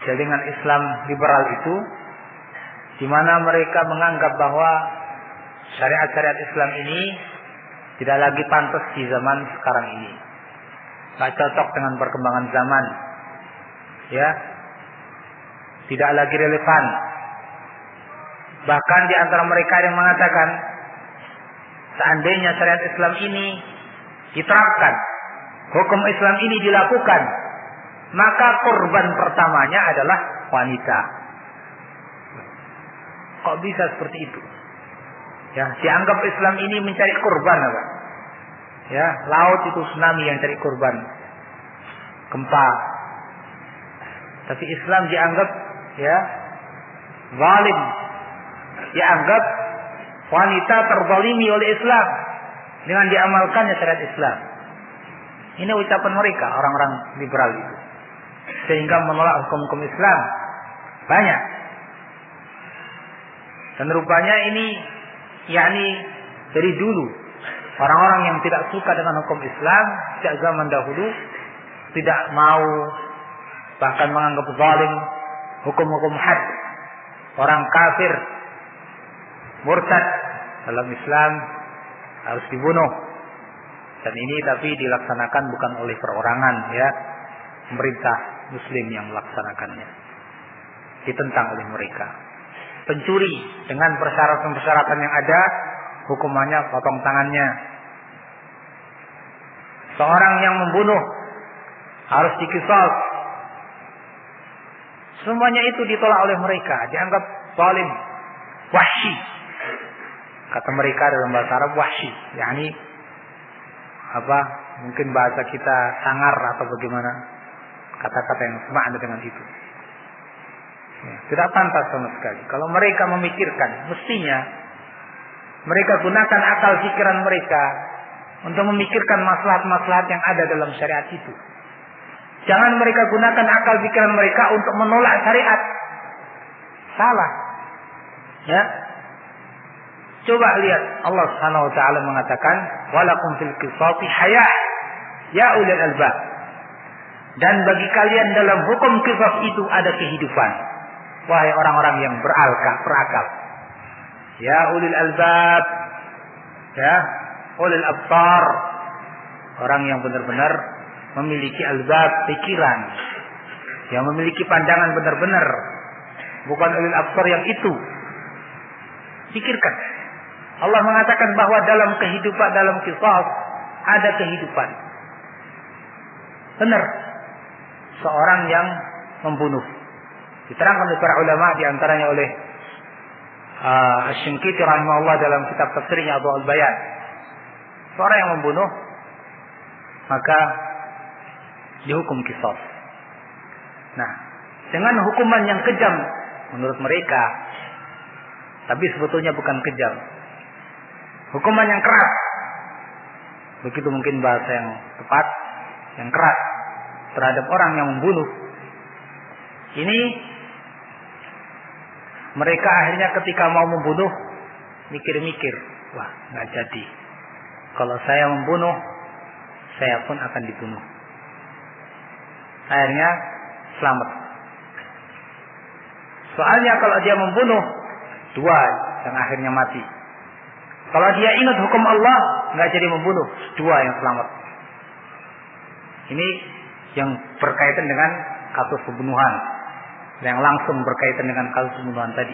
jaringan Islam liberal itu, di mana mereka menganggap bahwa syariat-syariat Islam ini tidak lagi pantas di zaman sekarang ini, tidak cocok dengan perkembangan zaman, ya, tidak lagi relevan. Bahkan di antara mereka yang mengatakan, seandainya syariat Islam ini diterapkan, hukum Islam ini dilakukan, maka korban pertamanya adalah wanita. Kok bisa seperti itu? Ya, dianggap Islam ini mencari korban apa? Ya, laut itu tsunami yang cari korban, gempa. Tapi Islam dianggap ya zalim, dianggap wanita terzalimi oleh Islam dengan diamalkannya syariat Islam. Ini ucapan mereka, orang-orang liberal itu, sehingga menolak hukum-hukum Islam banyak. Dan rupanya ini yakni dari dulu orang-orang yang tidak suka dengan hukum Islam sejak zaman dahulu, tidak mau, bahkan menganggap zalim hukum-hukum had, orang kafir, murtad dalam Islam harus dibunuh. Dan ini tapi dilaksanakan bukan oleh perorangan, ya, pemerintah muslim yang melaksanakannya, ditentang oleh mereka. Pencuri dengan persyaratan-persyaratan yang ada, hukumannya potong tangannya. Seorang yang membunuh harus diqisas. Semuanya itu ditolak oleh mereka, dianggap zalim, wahsy. Kata mereka dalam bahasa Arab wahsy, yakni apa? Mungkin bahasa kita sangar atau bagaimana, kata-kata yang semakna dengan itu. Ya, tidak pantas sama sekali. Kalau mereka memikirkan, mestinya mereka gunakan akal pikiran mereka untuk memikirkan maslahat-maslahat yang ada dalam syariat itu. Jangan mereka gunakan akal pikiran mereka untuk menolak syariat. Salah. Ya. Coba lihat Allah Subhanahu wa taala mengatakan walakum fil qisasi hayah ya ulil albab. Dan bagi kalian dalam hukum qisas itu ada kehidupan. Wahai orang-orang yang berakal. Ya ulil albab. Ya, ulil absar. Orang yang benar-benar memiliki albab pikiran. Yang memiliki pandangan benar-benar. Bukan ulil absar yang itu. Pikirkan. Allah mengatakan bahwa dalam kehidupan, dalam qisas ada kehidupan. Benar. Seorang yang membunuh. Diterangkan oleh para ulama, diantaranya oleh Asy-Shinqiti rahimahullah dalam kitab tafsirnya Adwa'ul Bayan. Seorang yang membunuh maka dihukum qisas. Nah, dengan hukuman yang kejam menurut mereka, tapi sebetulnya bukan kejam. Hukuman yang keras. Begitu mungkin bahasa yang tepat, yang keras terhadap orang yang membunuh. Ini mereka akhirnya ketika mau membunuh mikir-mikir, wah nggak jadi. Kalau saya membunuh, saya pun akan dibunuh. Akhirnya selamat. Soalnya kalau dia membunuh, dua yang akhirnya mati. Kalau dia ingat hukum Allah, nggak jadi membunuh, dua yang selamat. Ini yang berkaitan dengan kasus pembunuhan, yang langsung berkaitan dengan kasus pembunuhan tadi.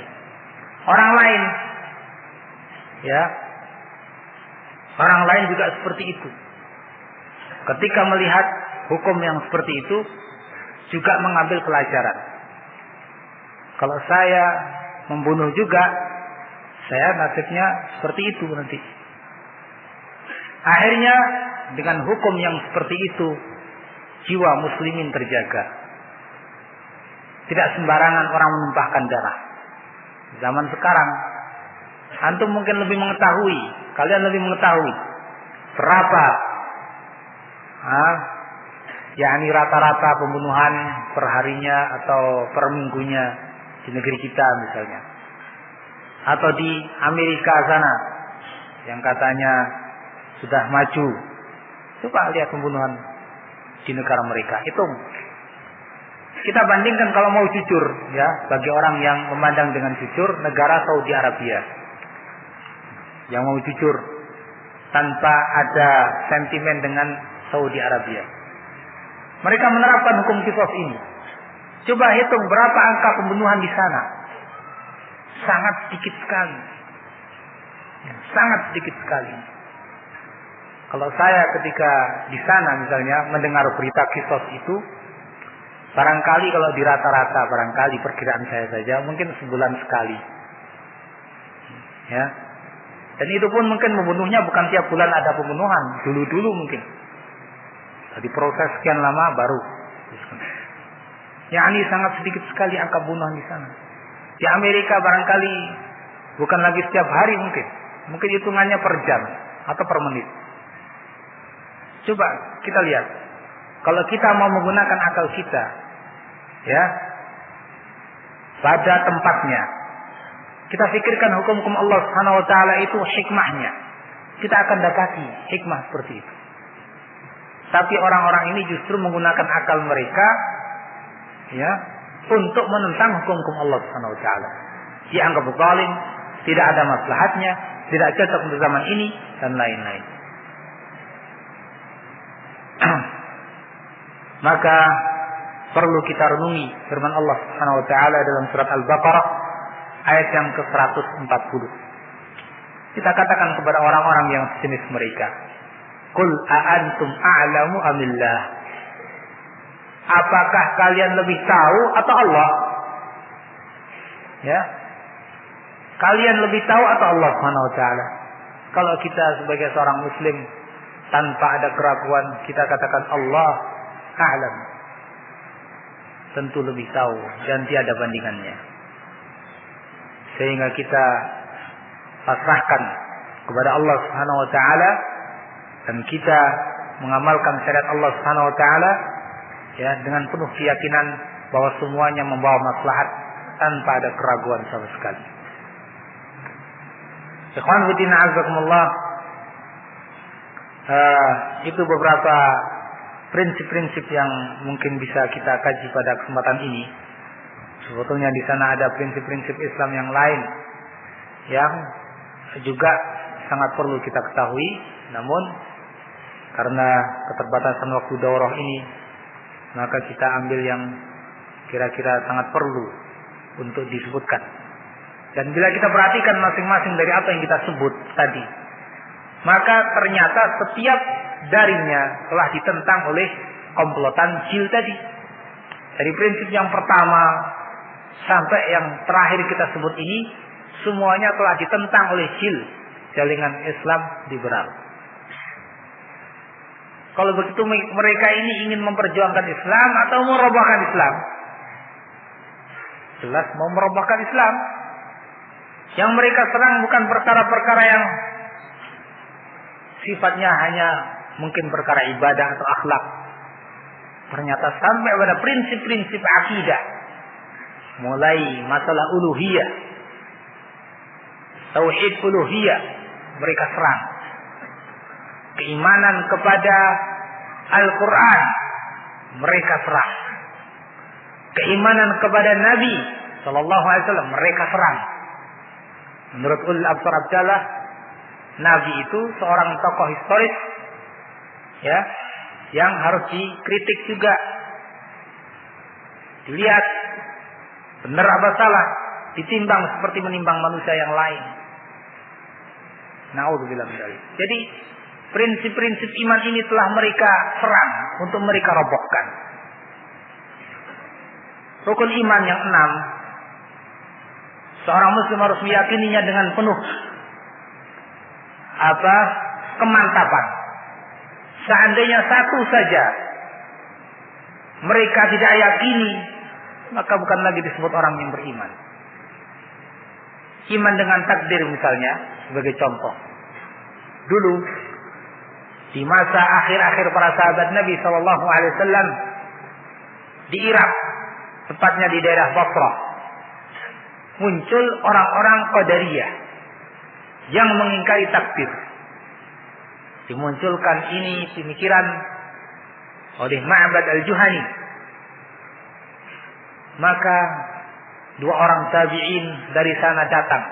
Orang lain, ya, orang lain juga seperti itu. Ketika melihat hukum yang seperti itu, juga mengambil pelajaran. Kalau saya membunuh juga, saya nasibnya seperti itu nanti. Akhirnya dengan hukum yang seperti itu, jiwa muslimin terjaga. Tidak sembarangan orang menumpahkan darah. Zaman sekarang, antum mungkin lebih mengetahui, kalian lebih mengetahui berapa yakni rata-rata pembunuhan per harinya atau per minggunya di negeri kita misalnya. Atau di Amerika sana yang katanya sudah maju. Coba lihat pembunuhan di negara mereka. Hitung. Kita bandingkan kalau mau jujur, ya, bagi orang yang memandang dengan jujur negara Saudi Arabia. Yang mau jujur tanpa ada sentimen dengan Saudi Arabia. Mereka menerapkan hukum qisas ini. Coba hitung berapa angka pembunuhan di sana. Sangat sedikit sekali. Sangat sedikit sekali. Kalau saya ketika di sana misalnya mendengar berita qisas itu, barangkali kalau di rata-rata, barangkali perkiraan saya saja mungkin sebulan sekali. Ya. Dan itu pun mungkin membunuhnya bukan tiap bulan ada pembunuhan, dulu-dulu mungkin. Jadi proses sekian lama baru. Ya, ini sangat sedikit sekali angka pembunuhan di sana. Di Amerika barangkali bukan lagi setiap hari mungkin. Mungkin hitungannya per jam atau per menit. Coba kita lihat. Kalau kita mau menggunakan akal kita, ya, pada tempatnya, kita pikirkan hukum-hukum Allah Subhanahu wa taala itu hikmahnya. Kita akan dapati hikmah seperti itu. Tapi orang-orang ini justru menggunakan akal mereka, ya, untuk menentang hukum-hukum Allah Subhanahu wa taala. Dianggap zalim, tidak ada maslahatnya, tidak cocok untuk zaman ini dan lain-lain. Maka perlu kita renungi firman Allah Subhanahu wa taala dalam surat Al-Baqarah ayat yang ke-140. Kita katakan kepada orang-orang yang sejenis mereka, "Qul a'antum a'lamu amillah?" Apakah kalian lebih tahu atau Allah? Ya. Kalian lebih tahu atau Allah Subhanahu wa taala? Kalau kita sebagai seorang muslim tanpa ada keraguan kita katakan Allah a'lam. Tentu lebih tahu dan tiada bandingannya. Sehingga kita pasrahkan kepada Allah Subhanahu wa taala dan kita mengamalkan syariat Allah Subhanahu wa taala, ya, dengan penuh keyakinan bahwa semuanya membawa maslahat tanpa ada keraguan sama sekali. Ikhwan fillah azakumullah. Itu beberapa prinsip-prinsip yang mungkin bisa kita kaji pada kesempatan ini. Sebetulnya di sana ada prinsip-prinsip Islam yang lain yang juga sangat perlu kita ketahui, namun karena keterbatasan waktu daurah ini, maka kita ambil yang kira-kira sangat perlu untuk disebutkan. Dan bila kita perhatikan masing-masing dari apa yang kita sebut tadi, maka ternyata setiap darinya telah ditentang oleh komplotan jil tadi. Dari prinsip yang pertama sampai yang terakhir kita sebut ini, semuanya telah ditentang oleh jil, jaringan Islam liberal. Kalau begitu mereka ini ingin memperjuangkan Islam atau merobohkan Islam? Jelas mau merobohkan Islam. Yang mereka serang bukan perkara-perkara yang sifatnya hanya mungkin perkara ibadah atau akhlak. Ternyata sampai pada prinsip-prinsip akidah. Mulai masalah uluhiyah, tauhid uluhiyah, mereka serang. Keimanan kepada Al-Quran, mereka serang. Keimanan kepada Nabi Sallallahu Alaihi Wasallam, mereka serang. Menurut ulul absar abdalah, Nabi itu seorang tokoh historis, ya, yang harus dikritik juga, dilihat benar apa salah, ditimbang seperti menimbang manusia yang lain. Na'udzubillah min dzalik. Jadi prinsip-prinsip iman ini telah mereka serang untuk mereka robohkan. Rukun iman yang 6, seorang muslim harus meyakininya dengan penuh kemantapan. Seandainya satu saja mereka tidak yakini, maka bukan lagi disebut orang yang beriman. Iman dengan takdir misalnya, sebagai contoh. Dulu di masa akhir-akhir para sahabat Nabi Sallallahu Alaihi Wasallam di Irak, tepatnya di daerah Basrah, muncul orang-orang Qadariyah yang mengingkari takdir. Dimunculkan ini pemikiran oleh Ma'bad al-Juhani. Maka dua orang tabi'in dari sana datang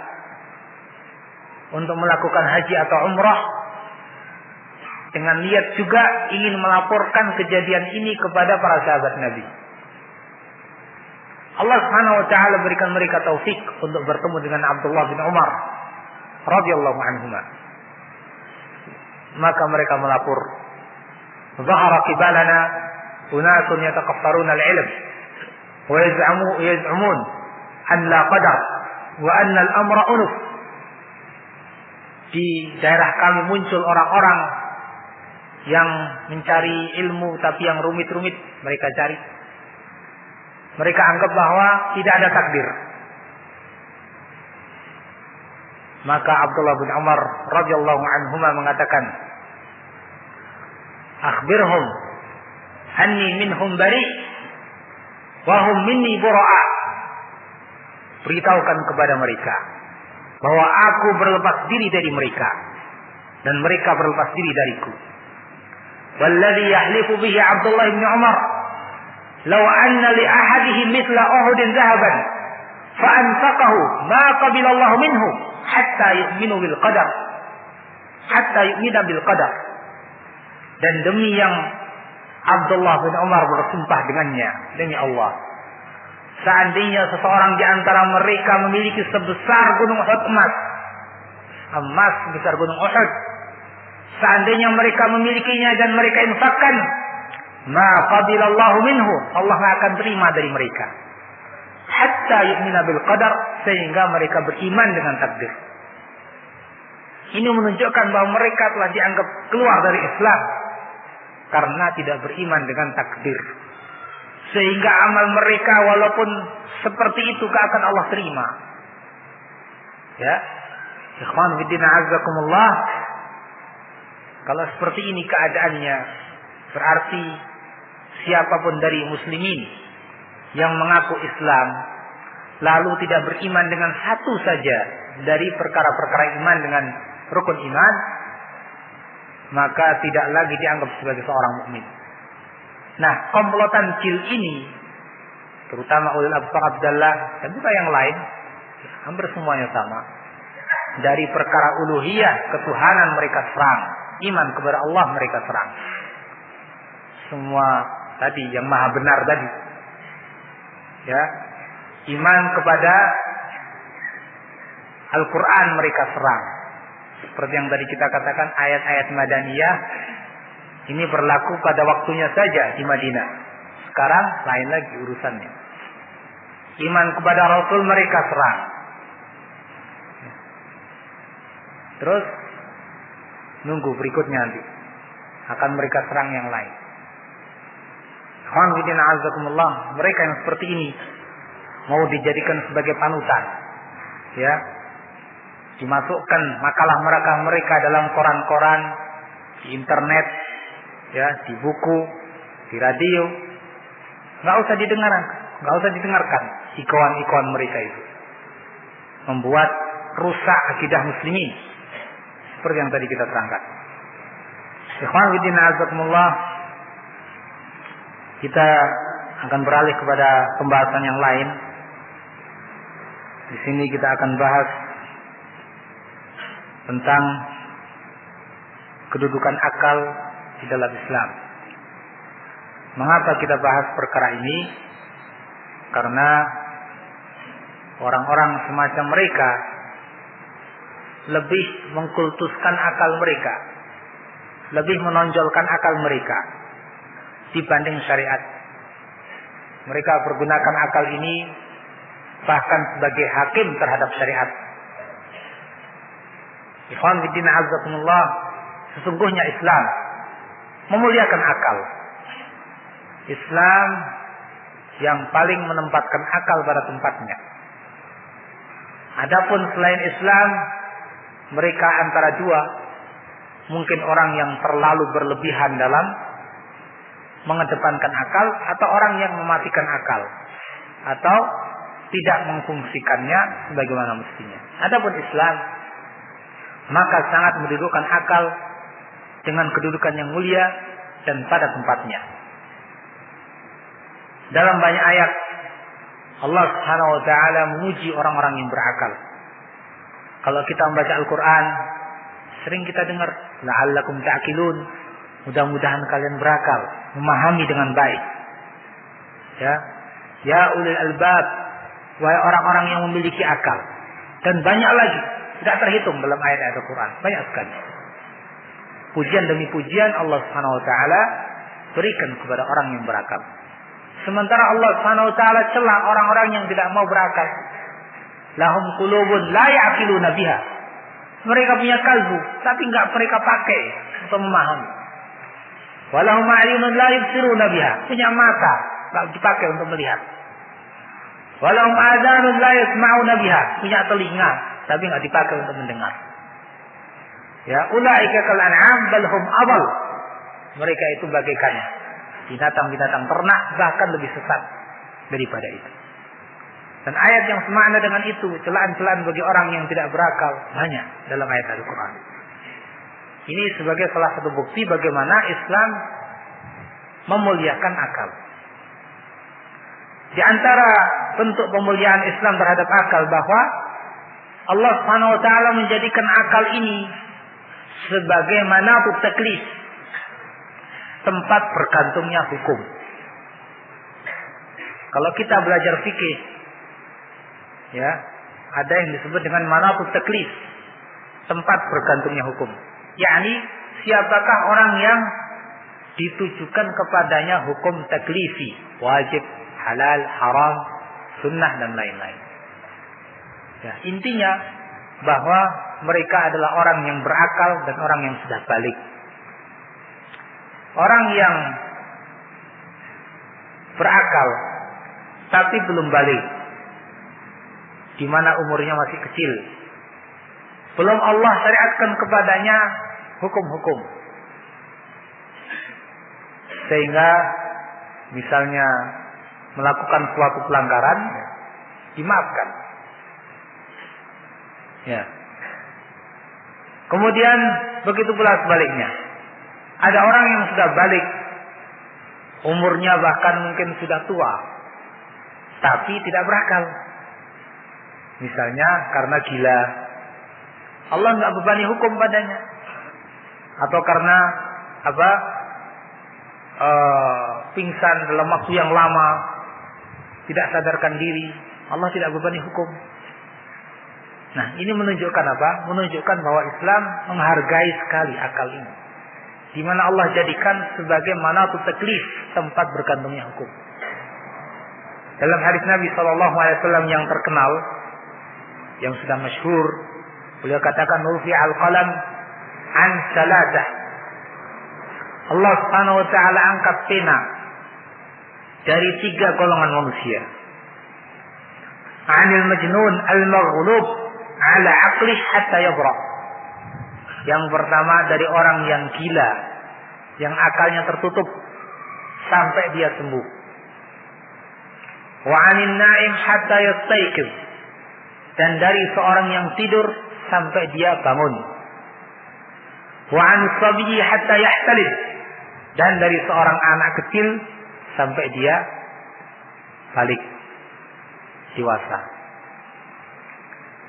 untuk melakukan haji atau umrah dengan niat juga ingin melaporkan kejadian ini kepada para sahabat Nabi. Allah Subhanahu wa taala berikan mereka taufik untuk bertemu dengan Abdullah bin Umar radhiyallahu anhuma. Maka mereka melapor, "Zahara qibalana unasun yatakaffaruna al-ilm wa yaz'umun an la qadar wa anna al-amra unuf." Di daerah kami muncul orang-orang yang mencari ilmu tapi yang rumit-rumit mereka cari. Mereka anggap bahwa tidak ada takdir. Maka Abdullah bin Umar radhiyallahu anhuma mengatakan, "Akhbirhum anni minhum bari wa hum minni bura'a." Beritahukan kepada mereka bahwa aku berlepas diri dari mereka dan mereka berlepas diri dariku. Walladhi yahlifu bihi Abdullah bin Umar, "Law anna li ahadihim mithla Uhudin dhahaban fa anfaqahu ma qabila Allah minhu hatta yu'minu bil qadar." Hatta yu'mina bil qadar. Dan demi yang Abdullah bin Umar bersumpah dengannya, demi Allah, seandainya seseorang di antara mereka memiliki sebesar gunung Uhud emas sebesar gunung Uhud, seandainya mereka memilikinya dan mereka infakkan, ma qabilallahu minhu, Allah akan terima dari mereka. Hatta yu'mina bil qadar, sehingga mereka beriman dengan takdir. Ini menunjukkan bahwa mereka telah dianggap keluar dari Islam karena tidak beriman dengan takdir. Sehingga amal mereka walaupun seperti itu akan Allah terima. Ya, ikhwan fillah azakumullah. Kalau seperti ini keadaannya, berarti siapapun dari muslimin yang mengaku Islam lalu tidak beriman dengan satu saja dari perkara-perkara iman dengan rukun iman, maka tidak lagi dianggap sebagai seorang mukmin. Nah, komplotan jil ini, terutama ulil absar Abdallah dan juga yang lain, hampir semuanya sama. Dari perkara uluhiyah, ketuhanan mereka serang, iman kepada Allah mereka serang. Semua tadi yang maha benar tadi, ya, iman kepada Al-Quran mereka serang. Seperti yang tadi kita katakan, ayat-ayat Madaniyah ini berlaku pada waktunya saja di Madinah. Sekarang lain lagi urusannya. Iman kepada Rasul mereka serang. Terus nunggu berikutnya nanti akan mereka serang yang lain. Mereka yang seperti ini mau dijadikan sebagai panutan, ya, dimasukkan makalah mereka dalam koran-koran, di internet, ya, di buku, di radio. Nggak usah didengarkan ikon-ikon mereka itu, membuat rusak akidah muslimin seperti yang tadi kita terangkan. Ikhwan fillah azakumullah, kita akan beralih kepada pembahasan yang lain. Di sini kita akan bahas tentang kedudukan akal di dalam Islam. Mengapa kita bahas perkara ini? Karena orang-orang semacam mereka lebih mengkultuskan akal mereka, lebih menonjolkan akal mereka dibanding syariat. Mereka pergunakan akal ini bahkan sebagai hakim terhadap syariat. Ikhwan fillah azakumullah, sesungguhnya Islam memuliakan akal. Islam yang paling menempatkan akal pada tempatnya. Adapun selain Islam, mereka antara dua, mungkin orang yang terlalu berlebihan dalam mengedepankan akal, atau orang yang mematikan akal, atau tidak memfungsikannya sebagaimana mestinya. Adapun Islam, maka sangat mendudukkan akal dengan kedudukan yang mulia dan pada tempatnya. Dalam banyak ayat Allah Subhanahu wa taala memuji orang-orang yang berakal. Kalau kita membaca Al-Qur'an, sering kita dengar la'allakum ta'qilun, mudah-mudahan kalian berakal, memahami dengan baik. Ya ulil albab, wahai orang-orang yang memiliki akal. Dan banyak lagi, tidak terhitung dalam ayat-ayat Al-Qur'an, banyak sekali. Pujian demi pujian Allah Subhanahu wa taala berikan kepada orang yang berakal. Sementara Allah Subhanahu wa taala celah orang-orang yang tidak mau berakal. Lahum qulubun la ya'qiluna biha. Mereka punya kalbu, tapi enggak mereka pakai untuk memahami. Walahum a'yunun la yubsiruna biha. Punya mata, enggak dipakai untuk melihat. Walahum adhanun la yasma'una biha. Punya telinga, tapi enggak dipakai untuk mendengar. Ya, ulaika kal an'am bal hum adall. Mereka itu bagaikan binatang-binatang ternak, bahkan lebih sesat daripada itu. Dan ayat yang semakna dengan itu, celaan-celaan bagi orang yang tidak berakal, banyak dalam ayat Al-Quran. Ini sebagai salah satu bukti bagaimana Islam memuliakan akal. Di antara bentuk pemuliaan Islam terhadap akal, bahwa Allah Subhanahu wa taala menjadikan akal ini sebagai manatut taklif, tempat bergantungnya hukum. Kalau kita belajar fikih, ya, ada yang disebut dengan manatut taklif, tempat bergantungnya hukum. Yakni siapakah orang yang ditujukan kepadanya hukum taklifi, wajib, halal, haram, sunnah dan lain-lain. Ya, intinya bahwa mereka adalah orang yang berakal dan orang yang sudah balik. Orang yang berakal tapi belum balik, di mana umurnya masih kecil, belum Allah syariatkan kepadanya hukum-hukum, sehingga misalnya melakukan suatu pelanggaran, dimaafkan. Ya. Kemudian begitu pula sebaliknya. Ada orang yang sudah balik, umurnya bahkan mungkin sudah tua, tapi tidak berakal. Misalnya karena gila, Allah nggak bebani hukum padanya, atau karena pingsan dalam waktu yang lama, tidak sadarkan diri, Allah tidak bebani hukum. Nah, ini menunjukkan apa? Menunjukkan bahwa Islam menghargai sekali akal ini, di mana Allah jadikan sebagai manatu taklif, tempat bergantungnya hukum. Dalam hadis Nabi SAW yang terkenal, yang sudah masyhur, beliau katakan rufi al-qalam an saladah. Allah Subhanahu wa taala angkat pena dari 3 golongan manusia. Anil majnun al-maghlub ala aqlih hatta yabra. Yang pertama dari orang yang gila, yang akalnya tertutup sampai dia sembuh. Wa anin na'im hatta yastayqiz. Dan dari seorang yang tidur sampai dia bangun. Wa an sabiyyi hatta yahtalib. Dan dari seorang anak kecil sampai dia balik dewasa.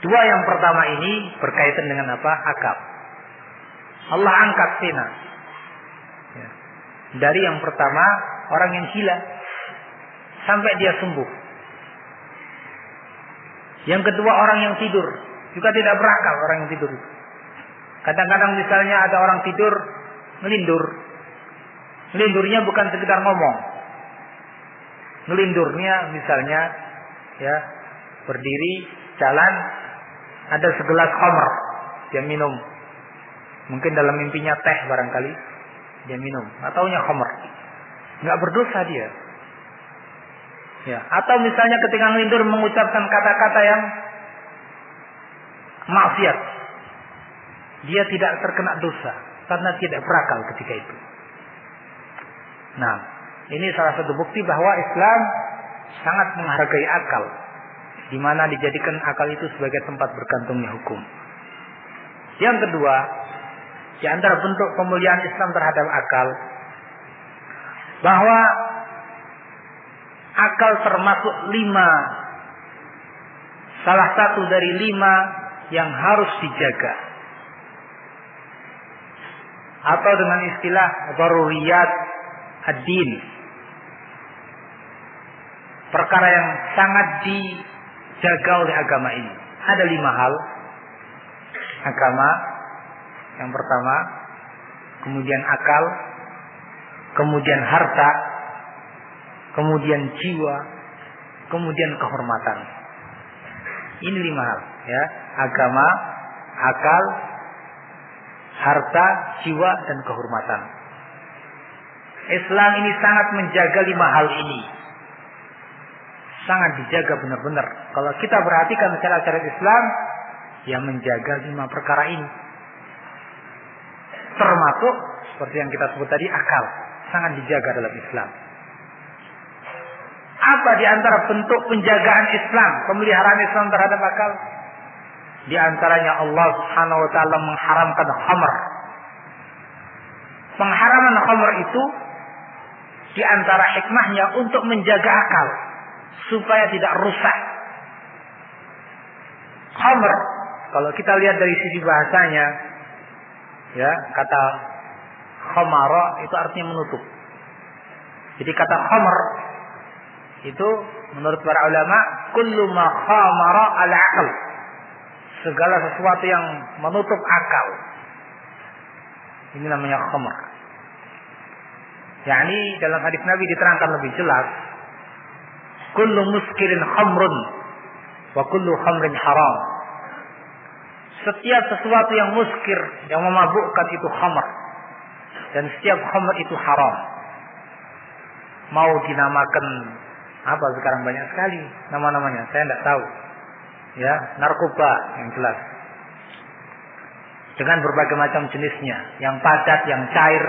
2 yang pertama ini berkaitan dengan apa? Akal. Allah angkat pena. Ya. Dari yang pertama orang yang gila sampai dia sembuh. Yang kedua orang yang tidur, juga tidak berakal orang yang tidur. Kadang-kadang misalnya ada orang tidur ngelindur. Ngelindurnya bukan sekedar ngomong. Ngelindurnya misalnya ya, berdiri jalan, ada segelas khamr, dia minum. Mungkin dalam mimpinya teh barangkali, dia minum. Ataunya khamr. Enggak berdosa dia. Ya, atau misalnya ketika ngelindur mengucapkan kata-kata yang maksiat, dia tidak terkena dosa karena tidak berakal ketika itu. Nah, ini salah satu bukti bahwa Islam sangat menghargai akal, di mana dijadikan akal itu sebagai tempat bergantungnya hukum. Yang kedua, di antara bentuk pemuliaan Islam terhadap akal, bahwa akal termasuk 5, salah satu dari 5 yang harus dijaga, atau dengan istilah daruriyat ad-din, perkara yang sangat dijaga oleh agama ini. Ada 5 hal agama. Yang pertama, kemudian akal, kemudian harta, kemudian jiwa, kemudian kehormatan. Ini 5 hal, ya. Agama, akal, harta, jiwa, dan kehormatan. Islam ini sangat menjaga 5 hal ini. Sangat dijaga benar-benar. Kalau kita perhatikan syariat Islam, yang menjaga 5 perkara ini. Termasuk seperti yang kita sebut tadi, akal. Sangat dijaga dalam Islam. Apa di antara bentuk penjagaan Islam, pemeliharaan Islam terhadap akal? Di antaranya Allah Subhanahu wa taala mengharamkan khamr. Pengharaman khamr itu di antara hikmahnya untuk menjaga akal supaya tidak rusak. Khamr, kalau kita lihat dari sisi bahasanya, ya, kata khamara itu artinya menutup. Jadi kata khamr itu menurut para ulama, kullu ma khamara al-aql, segala sesuatu yang menutup akal. Ini namanya khamr. Yani dalam hadis Nabi diterangkan lebih jelas, kullu muskirin khamrun wa kullu khamrin haram. Setiap sesuatu yang muskir, yang memabukkan itu khamr, dan setiap khamr itu haram. Mau dinamakan apa sekarang banyak sekali nama-namanya, saya tidak tahu. Ya, narkoba yang jelas. Dengan berbagai macam jenisnya, yang padat, yang cair,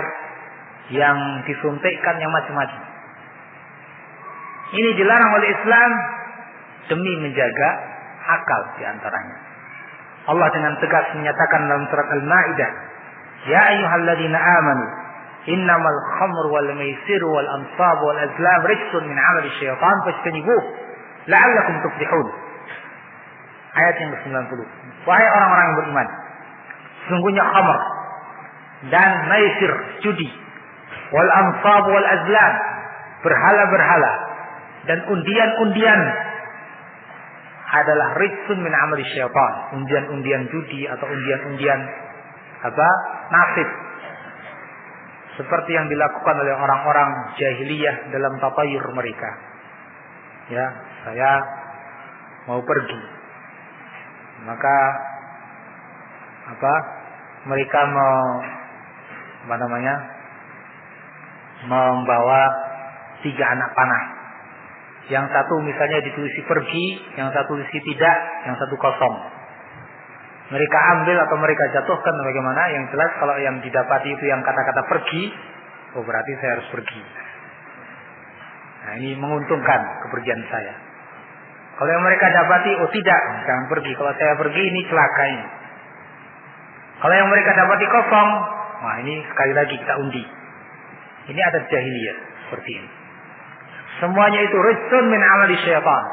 yang disuntikkan, yang macam-macam. Ini dilarang oleh Islam demi menjaga akal di antaranya. Allah dengan tegas menyatakan dalam surat Al-Maidah, "Ya ayyuhalladzina amanu, innamal khamru wal maisiru wal ansab wal azlam rijsun min 'amali syaitan fajtanibuh la'allakum tuflihun." Ayat yang ke-90. Wahai orang-orang yang beriman, sesungguhnya khamr dan maisir, judi, wal ansab wal azlam, berhala-berhala dan undian-undian adalah rijsun min 'amali syaitan, undian-undian judi atau undian-undian nasib, seperti yang dilakukan oleh orang-orang jahiliyah dalam tatayur mereka. Ya, saya mau pergi, maka mereka membawa 3 anak panah. Yang satu misalnya ditulis pergi, yang satu tulis tidak, yang satu kosong. Mereka ambil atau mereka jatuhkan bagaimana? Yang jelas kalau yang didapati itu yang kata-kata pergi, oh berarti saya harus pergi. Nah, ini menguntungkan kepergian saya. Kalau yang mereka dapati, oh tidak, jangan pergi. Kalau saya pergi ini celaka ini. Kalau yang mereka dapati kosong, wah ini sekali lagi kita undi. Ini adat jahiliyah seperti ini. Semuanya itu rijsun min 'amali syaitan,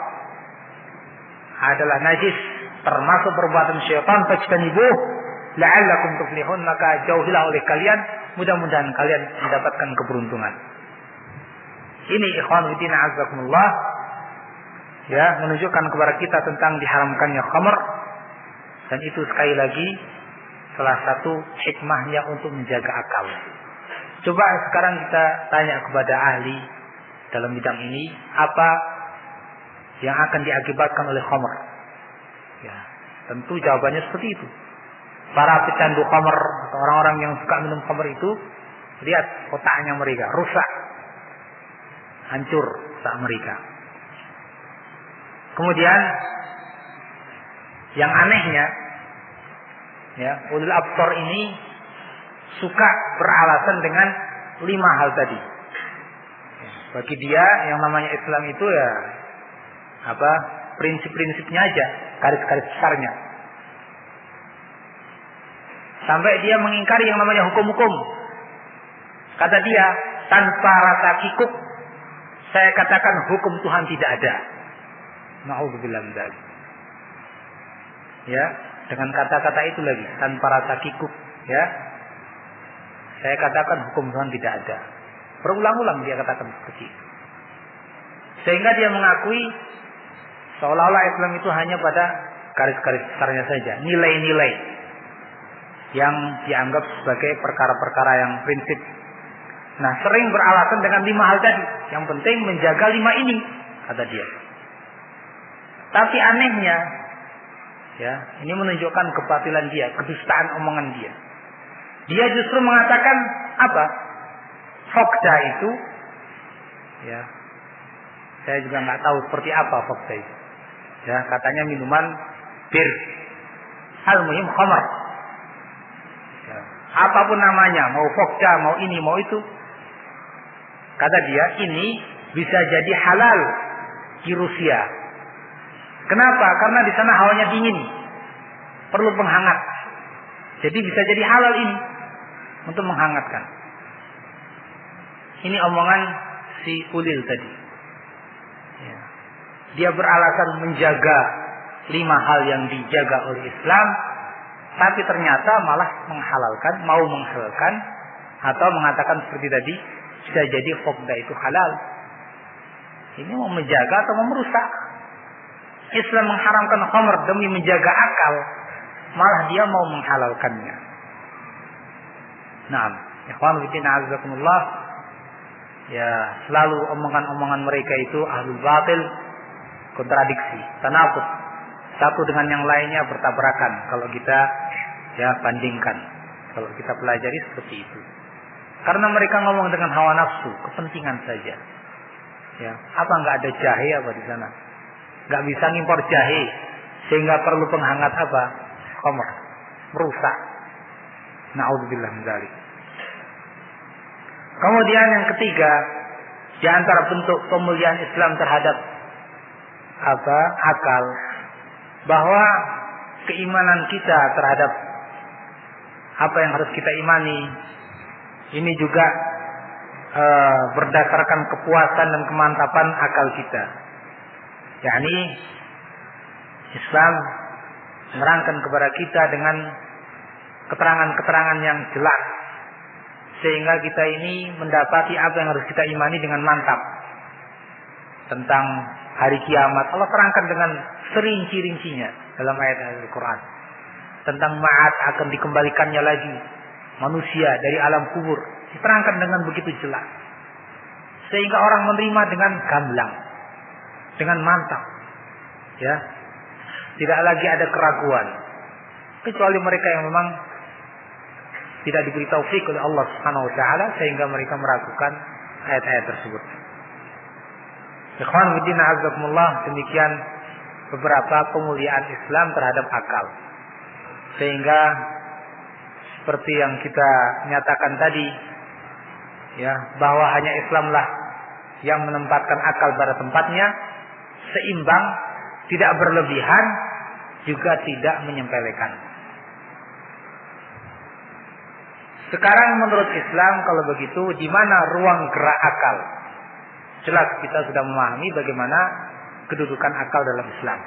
adalah najis, termasuk perbuatan syaitan. Fajtanibuh la'allakum tuflihun, maka jauhilah oleh kalian, mudah-mudahan kalian mendapatkan keberuntungan. Ini ikhwan fillah azakumullah, ya, menunjukkan kepada kita tentang diharamkannya khamr, dan itu sekali lagi salah satu hikmahnya untuk menjaga akal. Coba sekarang kita tanya kepada ahli dalam bidang ini, apa yang akan diakibatkan oleh khamr? Ya, tentu jawabannya seperti itu. Para pecandu khamr atau orang-orang yang suka minum khamr itu, lihat otaknya mereka rusak, hancur otak mereka. Kemudian yang anehnya, ya, ulul absar ini suka beralasan dengan 5 hal tadi. Bagi dia yang namanya Islam itu ya prinsip-prinsipnya aja, garis-garis besarnya. Sampai dia mengingkari yang namanya hukum-hukum. Kata dia, tanpa rasa kikuk saya katakan hukum Tuhan tidak ada. Na'udzubillah min dzalik. Ya, dengan kata-kata itu lagi, tanpa rasa kikuk, ya, saya katakan hukum Tuhan tidak ada. Berulang-ulang dia katakan seperti itu. Sehingga dia mengakui seolah-olah Islam itu hanya pada garis-garis besarnya saja, nilai-nilai yang dianggap sebagai perkara-perkara yang prinsip. Nah, sering beralasan dengan 5 hal tadi. Yang penting menjaga 5 ini, kata dia. Tapi anehnya, ya, ini menunjukkan kebatilan dia, kedustaan omongan dia. Dia justru mengatakan apa? Fokda itu, ya, saya juga nggak tahu seperti apa fokda itu. Ya, katanya minuman bir, al-muhim khamar. Ya, apapun namanya, mau fokda, mau ini, mau itu, kata dia ini bisa jadi halal di Rusia. Kenapa? Karena di sana hawanya dingin, perlu penghangat. Jadi bisa jadi halal ini untuk menghangatkan. Ini omongan si Ulil tadi. Ya. Dia beralasan menjaga 5 hal yang dijaga oleh Islam, tapi ternyata malah mau menghalalkan atau mengatakan seperti tadi, bisa jadi fokda itu halal. Ini mau menjaga atau mau merusak? Islam mengharamkan khamr demi menjaga akal, malah dia mau menghalalkannya. Nah, ikhwan fillah azakumullah, ya, selalu omongan-omongan mereka itu ahlul batil, kontradiksi, tanaqud, satu dengan yang lainnya bertabrakan. Kalau kita bandingkan, kalau kita pelajari seperti itu, karena mereka ngomong dengan hawa nafsu, kepentingan saja. Ya, apa nggak ada jahe apa di sana? Nggak bisa ngimpor jahe, sehingga perlu penghangat apa? Khamr, merusak. Na'udzubillah min dzalik. Kemudian yang ketiga, di antara bentuk pemulihan Islam terhadap akal, bahwa keimanan kita terhadap apa yang harus kita imani ini juga berdasarkan kepuasan dan kemantapan akal kita. Yakni Islam menerangkan kepada kita dengan keterangan-keterangan yang jelas, sehingga kita ini mendapati apa yang harus kita imani dengan mantap. Tentang hari kiamat Allah terangkan dengan serinci-rincinya dalam ayat Al-Quran. Tentang ma'ad, akan dikembalikannya lagi manusia dari alam kubur, diterangkan dengan begitu jelas, sehingga orang menerima dengan gamblang, dengan mantap, ya, tidak lagi ada keraguan, kecuali mereka yang memang tidak diberi taufik oleh Allah Subhanahu wa taala sehingga mereka meragukan ayat-ayat tersebut. Ikhwan fillah azakumullah, demikian beberapa kemuliaan Islam terhadap akal. Sehingga seperti yang kita nyatakan tadi, ya, bahwa hanya Islamlah yang menempatkan akal pada tempatnya, seimbang, tidak berlebihan, juga tidak menyepelekan. Sekarang menurut Islam kalau begitu, di mana ruang gerak akal? Jelas kita sudah memahami bagaimana kedudukan akal dalam Islam.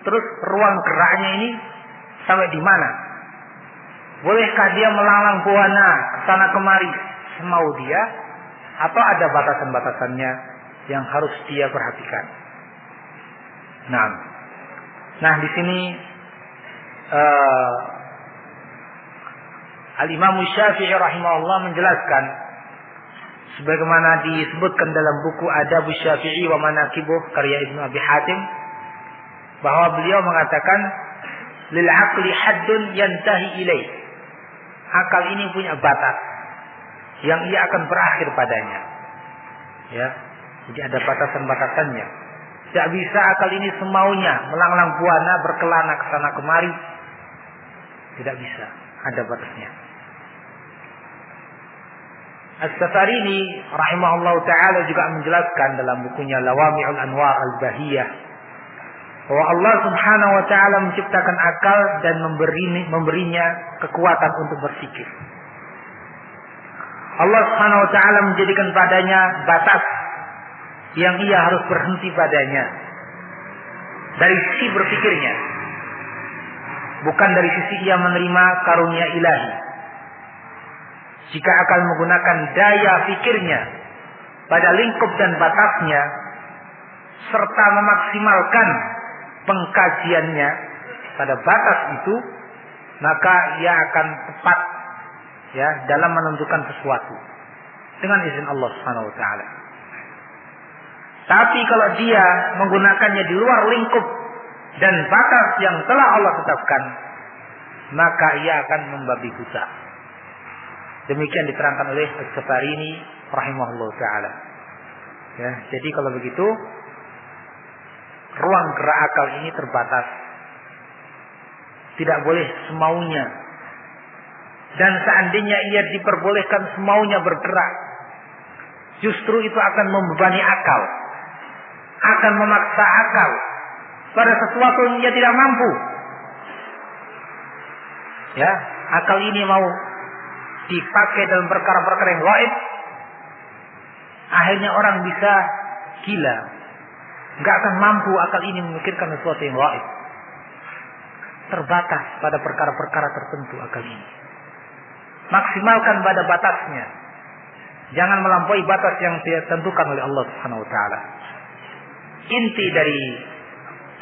Terus ruang geraknya ini sampai di mana? Bolehkah dia melalang buana ke sana kemari semau dia, atau ada batasan-batasannya yang harus dia perhatikan? Nah di sini Al-Imam Syafi'i rahimahullah menjelaskan sebagaimana disebutkan dalam buku Adab Syafi'i wa Manaqibuh karya Ibnu Abi Hatim, bahwa beliau mengatakan lil aqli haddun yantahi ilaih. Akal ini punya batas yang ia akan berakhir padanya. Ya, jadi ada batasan-batasannya. Tidak bisa akal ini semaunya melanglang buana berkelana ke sana kemari. Tidak bisa, ada batasnya. As-Safarini rahimahullahu taala juga menjelaskan dalam bukunya Lawami'ul Anwar Al-Bahiyah bahwa Allah Subhanahu wa taala menciptakan akal dan memberinya kekuatan untuk berpikir. Allah Subhanahu wa taala menjadikan padanya batas yang ia harus berhenti padanya dari sisi berpikirnya, bukan dari sisi ia menerima karunia ilahi. Jika akal menggunakan daya pikirnya pada lingkup dan batasnya, serta memaksimalkan pengkajiannya pada batas itu, maka ia akan tepat, ya, dalam menentukan sesuatu dengan izin Allah Subhanahu wa taala. Tapi kalau dia menggunakannya di luar lingkup dan batas yang telah Allah tetapkan, maka ia akan membabi buta. Demikian diterangkan oleh As-Safarini rahimahullah ta'ala. Ya, jadi kalau begitu, ruang gerak akal ini terbatas. Tidak boleh semaunya. Dan seandainya ia diperbolehkan semaunya bergerak, justru itu akan membebani akal, akan memaksa akal pada sesuatu yang ia tidak mampu. Ya, akal ini mau dipakai dalam perkara-perkara yang gaib, akhirnya orang bisa gila. Enggak akan mampu akal ini memikirkan sesuatu yang gaib. Terbatas pada perkara-perkara tertentu akal ini. Maksimalkan pada batasnya. Jangan melampaui batas yang ditentukan oleh Allah Subhanahu wa taala. Inti dari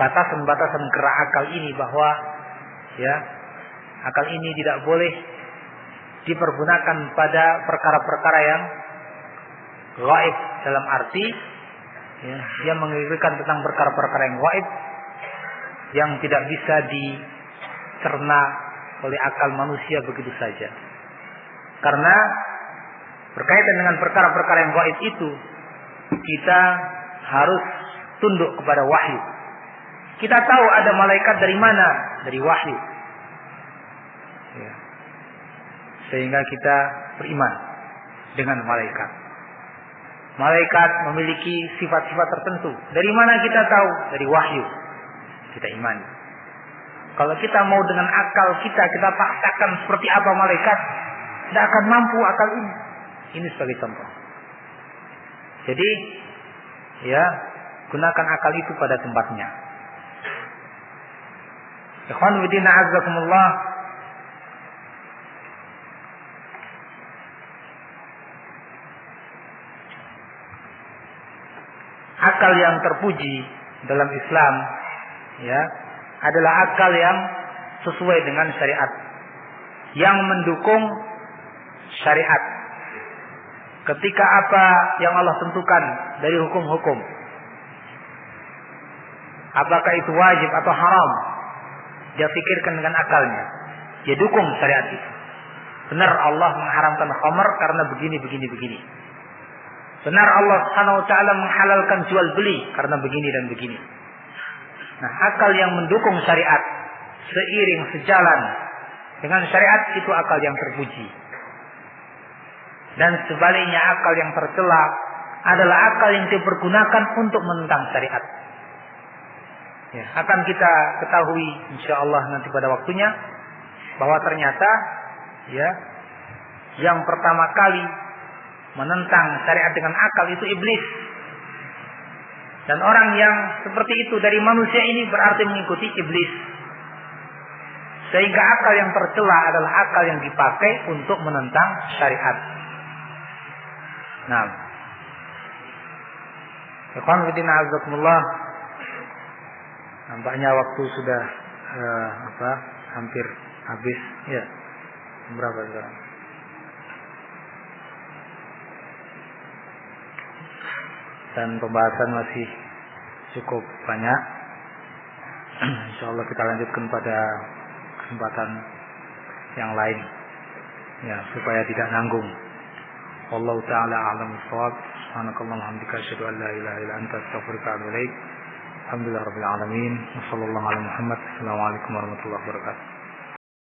batasan-batasan gerak akal ini bahwa, ya, akal ini tidak boleh dipergunakan pada perkara-perkara yang gaib, dalam arti, ya, dia menginginkan tentang perkara-perkara yang gaib yang tidak bisa dicerna oleh akal manusia begitu saja. Karena berkaitan dengan perkara-perkara yang gaib itu, kita harus tunduk kepada wahyu. Kita tahu ada malaikat dari mana? Dari wahyu. Ya. Sehingga kita beriman dengan malaikat. Malaikat memiliki sifat-sifat tertentu. Dari mana kita tahu? Dari wahyu. Kita imani. Kalau kita mau dengan akal kita paksakan seperti apa malaikat, tidak akan mampu akal ini. Ini sebagai contoh. Jadi, ya, gunakan akal itu pada tempatnya. Ikhwan fillah azzakumullah. Akal yang terpuji dalam Islam, ya, adalah akal yang sesuai dengan syariat, yang mendukung syariat. Ketika apa yang Allah tentukan dari hukum-hukum, apakah itu wajib atau haram, dia pikirkan dengan akalnya, dia dukung syariat itu. Benar Allah mengharamkan khamr karena begini. Benar Allah Subhanahu wa taala menghalalkan jual beli karena begini dan begini. Nah, akal yang mendukung syariat seiring sejalan dengan syariat itu akal yang terpuji. Dan sebaliknya akal yang tercela adalah akal yang dipergunakan untuk menentang syariat. Ya, akan kita ketahui insyaallah nanti pada waktunya bahwa ternyata ya yang pertama kali menentang syariat dengan akal itu iblis. Dan orang yang seperti itu dari manusia ini berarti mengikuti iblis. Sehingga akal yang tercela adalah akal yang dipakai untuk menentang syariat. Nah, ikhwan fillah azakumullah. Nampaknya waktu sudah hampir habis ya. Berapa sekarang? Dan pembahasan masih cukup banyak. Insyaallah kita lanjutkan pada kesempatan yang lain. Ya, supaya tidak nanggung. Wallahu taala a'lam bissawab. Subhanakallahumma wa bihamdika asyhadu an la ilaha illa anta astaghfiruka wa atubu ilaik. Alhamdulillahirabbil alamin. Wassallallahu ala Muhammad. Assalamualaikum warahmatullahi wabarakatuh.